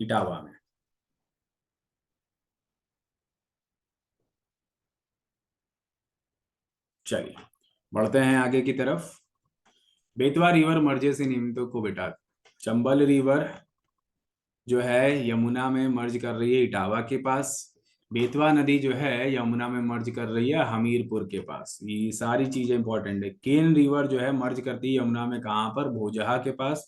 Speaker 1: इटावा में। चलिए बढ़ते हैं आगे की तरफ। बेतवा रिवर मर्जेस इन इमतो को बेटा, चंबल रिवर जो है यमुना में मर्ज कर रही है इटावा के पास। बेतवा नदी जो है यमुना में मर्ज कर रही है हमीरपुर के पास। ये सारी चीजें इंपॉर्टेंट है। केन रिवर जो है मर्ज करती है यमुना में, कहाँ पर, भोजहा के पास।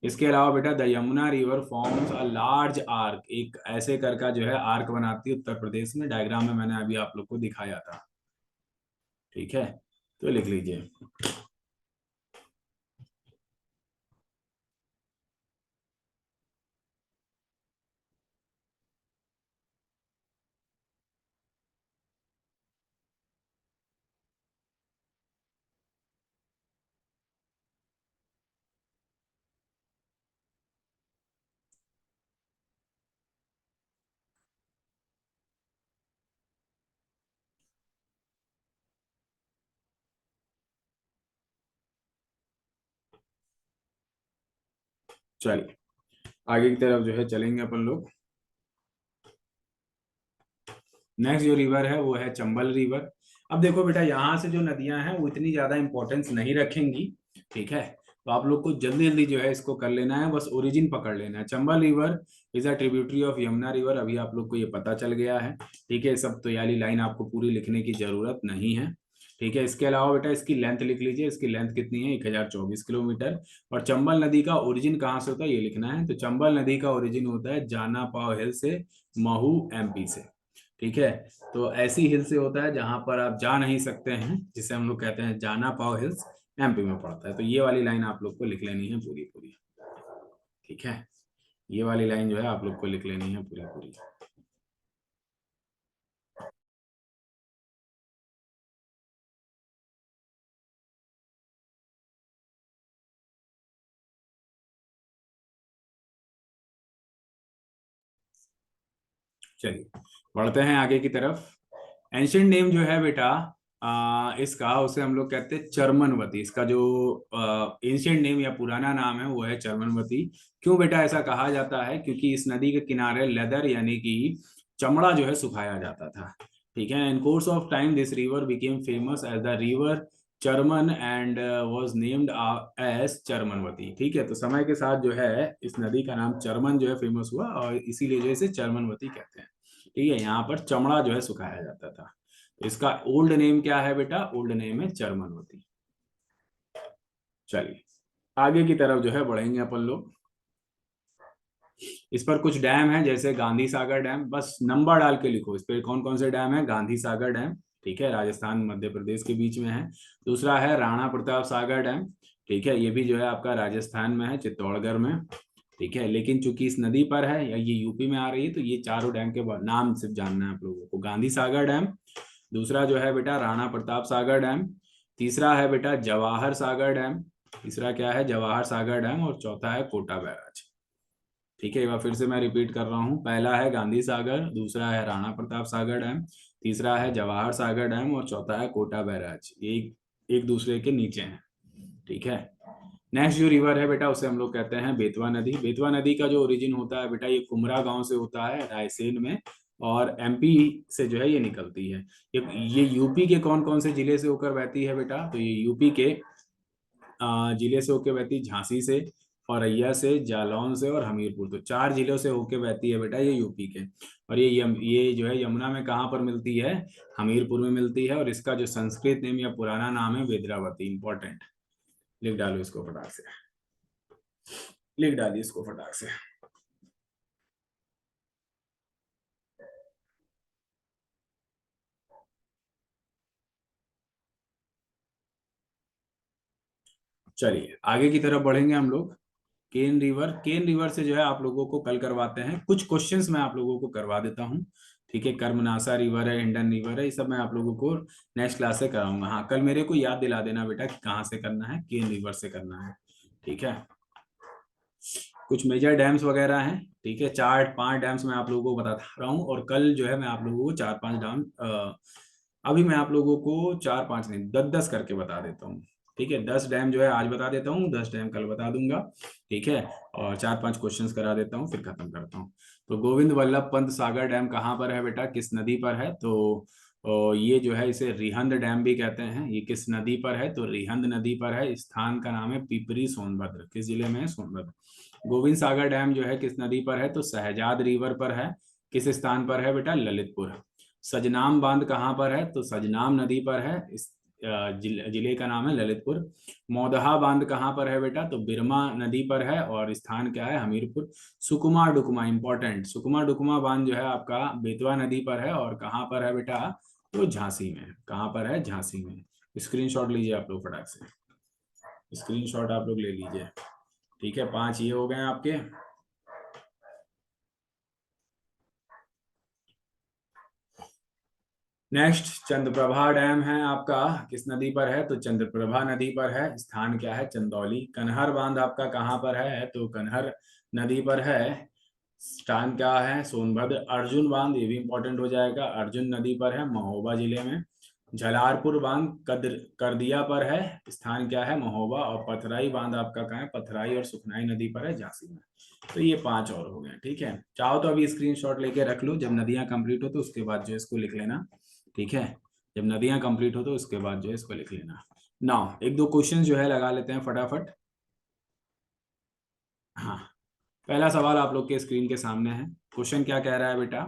Speaker 1: इसके अलावा बेटा the Yamuna river forms a large arc, एक ऐसे कर का जो है आर्क बनाती है उत्तर प्रदेश में। डायग्राम में मैंने अभी आप लोग को दिखाया था। ठीक है, तो लिख लीजिए। चलिए आगे की तरफ जो है चलेंगे अपन लोग। नेक्स्ट जो रिवर है वो है चंबल रिवर। अब देखो बेटा यहाँ से जो नदियां हैं वो इतनी ज्यादा इंपॉर्टेंस नहीं रखेंगी। ठीक है, तो आप लोग को जल्दी जल्दी जो है इसको कर लेना है, बस ओरिजिन पकड़ लेना है। Chambal river is a tributary of Yamuna river, अभी आप लोग को ये पता चल गया है। ठीक है, सब तो याली लाइन आपको पूरी लिखने की जरूरत नहीं है। ठीक है, इसके अलावा बेटा इसकी लेंथ लिख लीजिए, इसकी लेंथ कितनी है, 1024 किलोमीटर। और चंबल नदी का ओरिजिन कहाँ से होता है ये लिखना है। तो चंबल नदी का ओरिजिन होता है जाना पाव हिल से, महू एमपी से। ठीक है, तो ऐसी हिल से होता है जहां पर आप जा नहीं सकते हैं, जिसे हम लोग कहते हैं जाना पाव हिल्स, एमपी में पड़ता है। तो ये वाली लाइन आप लोग को लिख लेनी है पूरी पूरी। ठीक है, ये वाली लाइन जो है आप लोग को लिख लेनी है पूरी पूरी। चलिए बढ़ते हैं आगे की तरफ। एंशियंट नेम जो है बेटा इसका, उसे हम लोग कहते हैं चरमनवती। इसका जो एंशियंट नेम या पुराना नाम है वो है चरमनवती। क्यों बेटा ऐसा कहा जाता है, क्योंकि इस नदी के किनारे लेदर यानी कि चमड़ा जो है सुखाया जाता था। ठीक है, in course of time this river became famous as the river Charman and was named as Charmanvati. ठीक है, तो समय के साथ जो है इस नदी का नाम चरमन जो है फेमस हुआ और इसीलिए जो है इसे चरमनवती कहते हैं। ठीक है, यहाँ पर चमड़ा जो है सुखाया जाता था। इसका ओल्ड नेम क्या है बेटा? ओल्ड नेम है चरमनवती। चलिए आगे की तरफ जो है बढ़ेंगे अपन लोग। इस पर कुछ डैम है, जैसे गांधी सागर डैम, बस नंबर डाल के लिखो इस पे कौन कौन से डैम है। गांधी सागर डैम, ठीक है, राजस्थान मध्य प्रदेश के बीच में है। दूसरा है राणा प्रताप सागर डैम, ठीक है, ये भी जो है आपका राजस्थान में है, चित्तौड़गढ़ में, ठीक है। लेकिन चूंकि इस नदी पर है या ये यूपी में आ रही है, तो ये चारों डैम के नाम सिर्फ जानना है आप लोगों को। गांधी सागर डैम, दूसरा जो है बेटा राणा प्रताप सागर डैम, तीसरा है बेटा जवाहर सागर डैम, तीसरा क्या है? जवाहर सागर डैम, और चौथा है कोटा बैराज। ठीक है, एक बार फिर से मैं रिपीट कर रहा हूँ। पहला है गांधी सागर, दूसरा है राणा प्रताप सागर डैम, तीसरा है जवाहर सागर डैम, और चौथा है कोटा बैराज। ये एक दूसरे के नीचे हैं, ठीक है। नेक्स्ट जो रिवर है बेटा उसे हम लोग कहते हैं बेतवा नदी। बेतवा नदी का जो ओरिजिन होता है बेटा, ये कुमरा गांव से होता है रायसेन में, और एमपी से जो है ये निकलती है। ये यूपी के कौन कौन से जिले से होकर बहती है बेटा? तो ये यूपी के जिले से होके बहती, झांसी से, औरैया से, जालौन से और हमीरपुर, तो चार जिलों से होके बहती है बेटा ये यूपी के। और ये जो है यमुना में कहाँ पर मिलती है? हमीरपुर में मिलती है। और इसका जो संस्कृत नेम या पुराना नाम है वेद्रावती। इंपॉर्टेंट, लिख डालो इसको फटाक से, लिख डालिए इसको फटाक से। चलिए आगे की तरफ बढ़ेंगे हम लोग। केन रिवर, केन रिवर से जो है आप लोगों को कल करवाते हैं कुछ क्वेश्चंस, मैं आप लोगों को करवा देता हूँ, ठीक है। कर्मनासा रिवर है, हिंडन रिवर है, ये सब मैं आप लोगों को नेक्स्ट क्लास से कराऊंगा। हाँ, कल मेरे को याद दिला देना बेटा कि कहाँ से करना है, केन रिवर से करना है, ठीक है। कुछ मेजर डैम्स वगैरह हैं, ठीक है, चार पांच डैम्स मैं आप लोगों को बता रहा हूँ, और कल जो है मैं आप लोगों को चार पांच डैम अभी मैं आप लोगों को चार पांच नहीं 10-10 करके बता देता हूँ, ठीक है। 10 डैम जो है आज बता देता हूँ, 10 डैम कल बता दूंगा, ठीक है। और चार पांच क्वेश्चंस करा देता हूँ, फिर खत्म करता हूँ। तो गोविंद वल्लभ पंत सागर डैम कहाँ पर है बेटा? किस नदी पर है? तो ये जो है इसे रिहंद डैम भी कहते हैं। ये किस नदी पर है? तो रिहंद नदी पर है। स्थान का नाम है पिपरी सोनभद्र। किस जिले में है? सोनभद्र। गोविंद सागर डैम जो है किस नदी पर है? तो सहजाद रिवर पर है। किस स्थान पर है बेटा? ललितपुर। सजनाम बांध कहाँ पर है? तो सजनाम नदी पर है। इस जिले का नाम है ललितपुर। मौदहा बांध कहाँ पर है बेटा? तो बिरमा नदी पर है, और स्थान क्या है? हमीरपुर। सुकुमा डुकमा, इंपॉर्टेंट, सुकुमा डुकमा बांध जो है आपका बेतवा नदी पर है, और कहाँ पर है बेटा? तो झांसी में। कहाँ पर है? झांसी में। स्क्रीनशॉट लीजिए आप लोग फटाक से, स्क्रीनशॉट आप लोग ले लीजिए, ठीक है। पांच ये हो गए आपके। नेक्स्ट चंद्रप्रभा डैम है आपका, किस नदी पर है? तो चंद्रप्रभा नदी पर है। स्थान क्या है? चंदौली। कन्हर बांध आपका कहाँ पर है? तो कन्हर नदी पर है। स्थान क्या है? सोनभद्र। अर्जुन बांध, ये भी इंपॉर्टेंट हो जाएगा, अर्जुन नदी पर है, महोबा जिले में। झलारपुर बांध कद्र करदिया पर है। स्थान क्या है? महोबा। और पथराई बांध आपका कहाँ है? पथराई और सुखनाई नदी पर है, झांसी में। तो ये पांच और हो गए, ठीक है। चाहो तो अभी स्क्रीनशॉट लेके रख लो, जब नदियां कंप्लीट हो तो उसके बाद जो इसको लिख लेना, ठीक है। जब नदियां कंप्लीट हो तो उसके बाद जो है इसको लिख लेना। नाउ एक दो क्वेश्चन जो है लगा लेते हैं फटाफट। हाँ, पहला सवाल आप लोग के स्क्रीन के सामने है। क्वेश्चन क्या कह रहा है बेटा?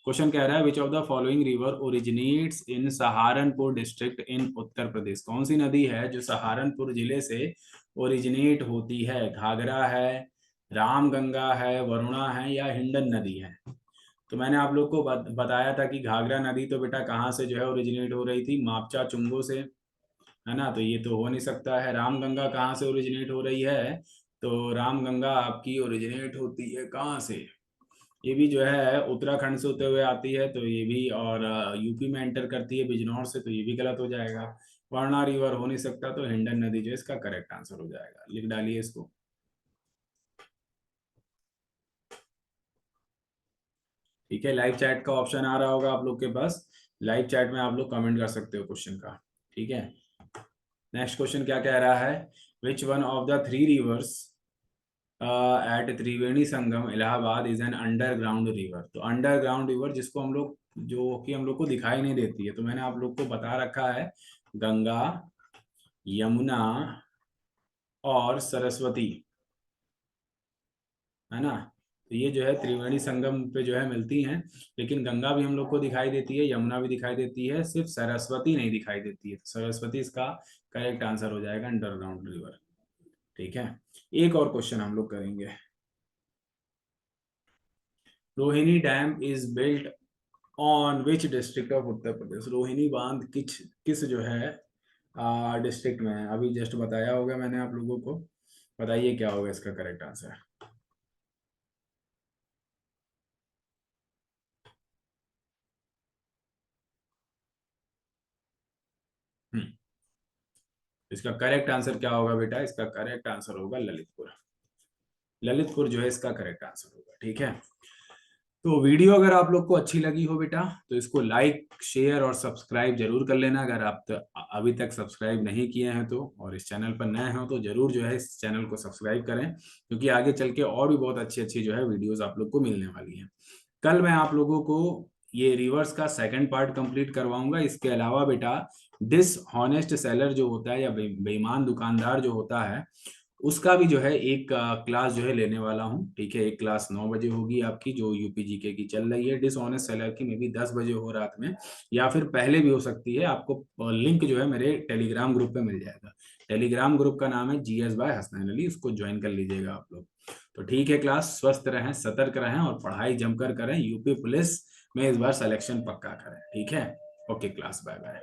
Speaker 1: क्वेश्चन कह रहा है which of the following river originates in Saharanpur district in Uttar Pradesh? कौन सी नदी है जो सहारनपुर जिले से ओरिजिनेट होती है? घाघरा है, रामगंगा है, वरुणा है, या हिंडन नदी है? तो मैंने आप लोग को बताया था कि घाघरा नदी तो बेटा कहाँ से जो है ओरिजिनेट हो रही थी? मापचा चुंगो से, है ना, तो ये तो हो नहीं सकता है। रामगंगा कहाँ से ओरिजिनेट हो रही है? तो रामगंगा आपकी ओरिजिनेट होती है कहाँ से? ये भी जो है उत्तराखंड से होते हुए आती है, तो ये भी, और यूपी में एंटर करती है बिजनौर से, तो ये भी गलत हो जाएगा। वारणा रिवर हो नहीं सकता, तो हिंडन नदी जो है इसका करेक्ट आंसर हो जाएगा। लिख डालिए इसको, ठीक है। लाइव चैट का ऑप्शन आ रहा होगा आप लोग के पास, लाइव चैट में आप लोग कमेंट कर सकते हो क्वेश्चन का, ठीक है। नेक्स्ट क्वेश्चन क्या कह रहा है? Which one of the three rivers at Triveni Sangam Allahabad is an underground river? तो अंडरग्राउंड रिवर जिसको हम लोग, जो कि हम लोग को दिखाई नहीं देती है, तो मैंने आप लोग को बता रखा है, गंगा, यमुना और सरस्वती, है ना। तो ये जो है त्रिवेणी संगम पे जो है मिलती हैं। लेकिन गंगा भी हम लोग को दिखाई देती है, यमुना भी दिखाई देती है, सिर्फ सरस्वती नहीं दिखाई देती है। तो सरस्वती इसका करेक्ट आंसर हो जाएगा, अंडरग्राउंड रिवर। ठीक है, एक और क्वेश्चन हम लोग करेंगे। Rohini dam is built on which district of Uttar Pradesh? Rohini बांध किस किस जो है डिस्ट्रिक्ट में है? अभी जस्ट बताया होगा मैंने आप लोगों को। बताइए क्या होगा इसका करेक्ट आंसर। हम्म, इसका करेक्ट आंसर क्या होगा बेटा? इसका करेक्ट आंसर होगा ललितपुर। ललितपुर जो है इसका करेक्ट आंसर होगा। ठीक है, तो वीडियो अगर आप लोग को अच्छी लगी हो बेटा, तो इसको लाइक शेयर और सब्सक्राइब जरूर कर लेना। अगर आप अभी तक सब्सक्राइब नहीं किए हैं तो, और इस चैनल पर नए हो तो जरूर जो है इस चैनल को सब्सक्राइब करें, क्योंकि आगे चल के और भी बहुत अच्छी अच्छी जो है वीडियोस आप लोग को मिलने वाली हैं। कल मैं आप लोगों को ये रिवर्स का सेकंड पार्ट कंप्लीट करवाऊंगा। इसके अलावा बेटा डिसऑनेस्ट सेलर जो होता है, या बेईमान दुकानदार जो होता है, उसका भी जो है एक क्लास जो है लेने वाला हूँ। ठीक है, एक क्लास 9 बजे होगी आपकी, जो यूपी जीके की चल रही है। डिसऑनेस्ट सेलर की मे बी 10 बजे हो रात में, या फिर पहले भी हो सकती है। आपको लिंक जो है मेरे टेलीग्राम ग्रुप पे मिल जाएगा। टेलीग्राम ग्रुप का नाम है जीएस बाय हसनैन अली, उसको ज्वाइन कर लीजिएगा आप लोग। तो ठीक है क्लास, स्वस्थ रहें, सतर्क रहें और पढ़ाई जमकर करें। यूपी पुलिस में इस बार सिलेक्शन पक्का करें। ठीक है, ओके क्लास, बाय बाय।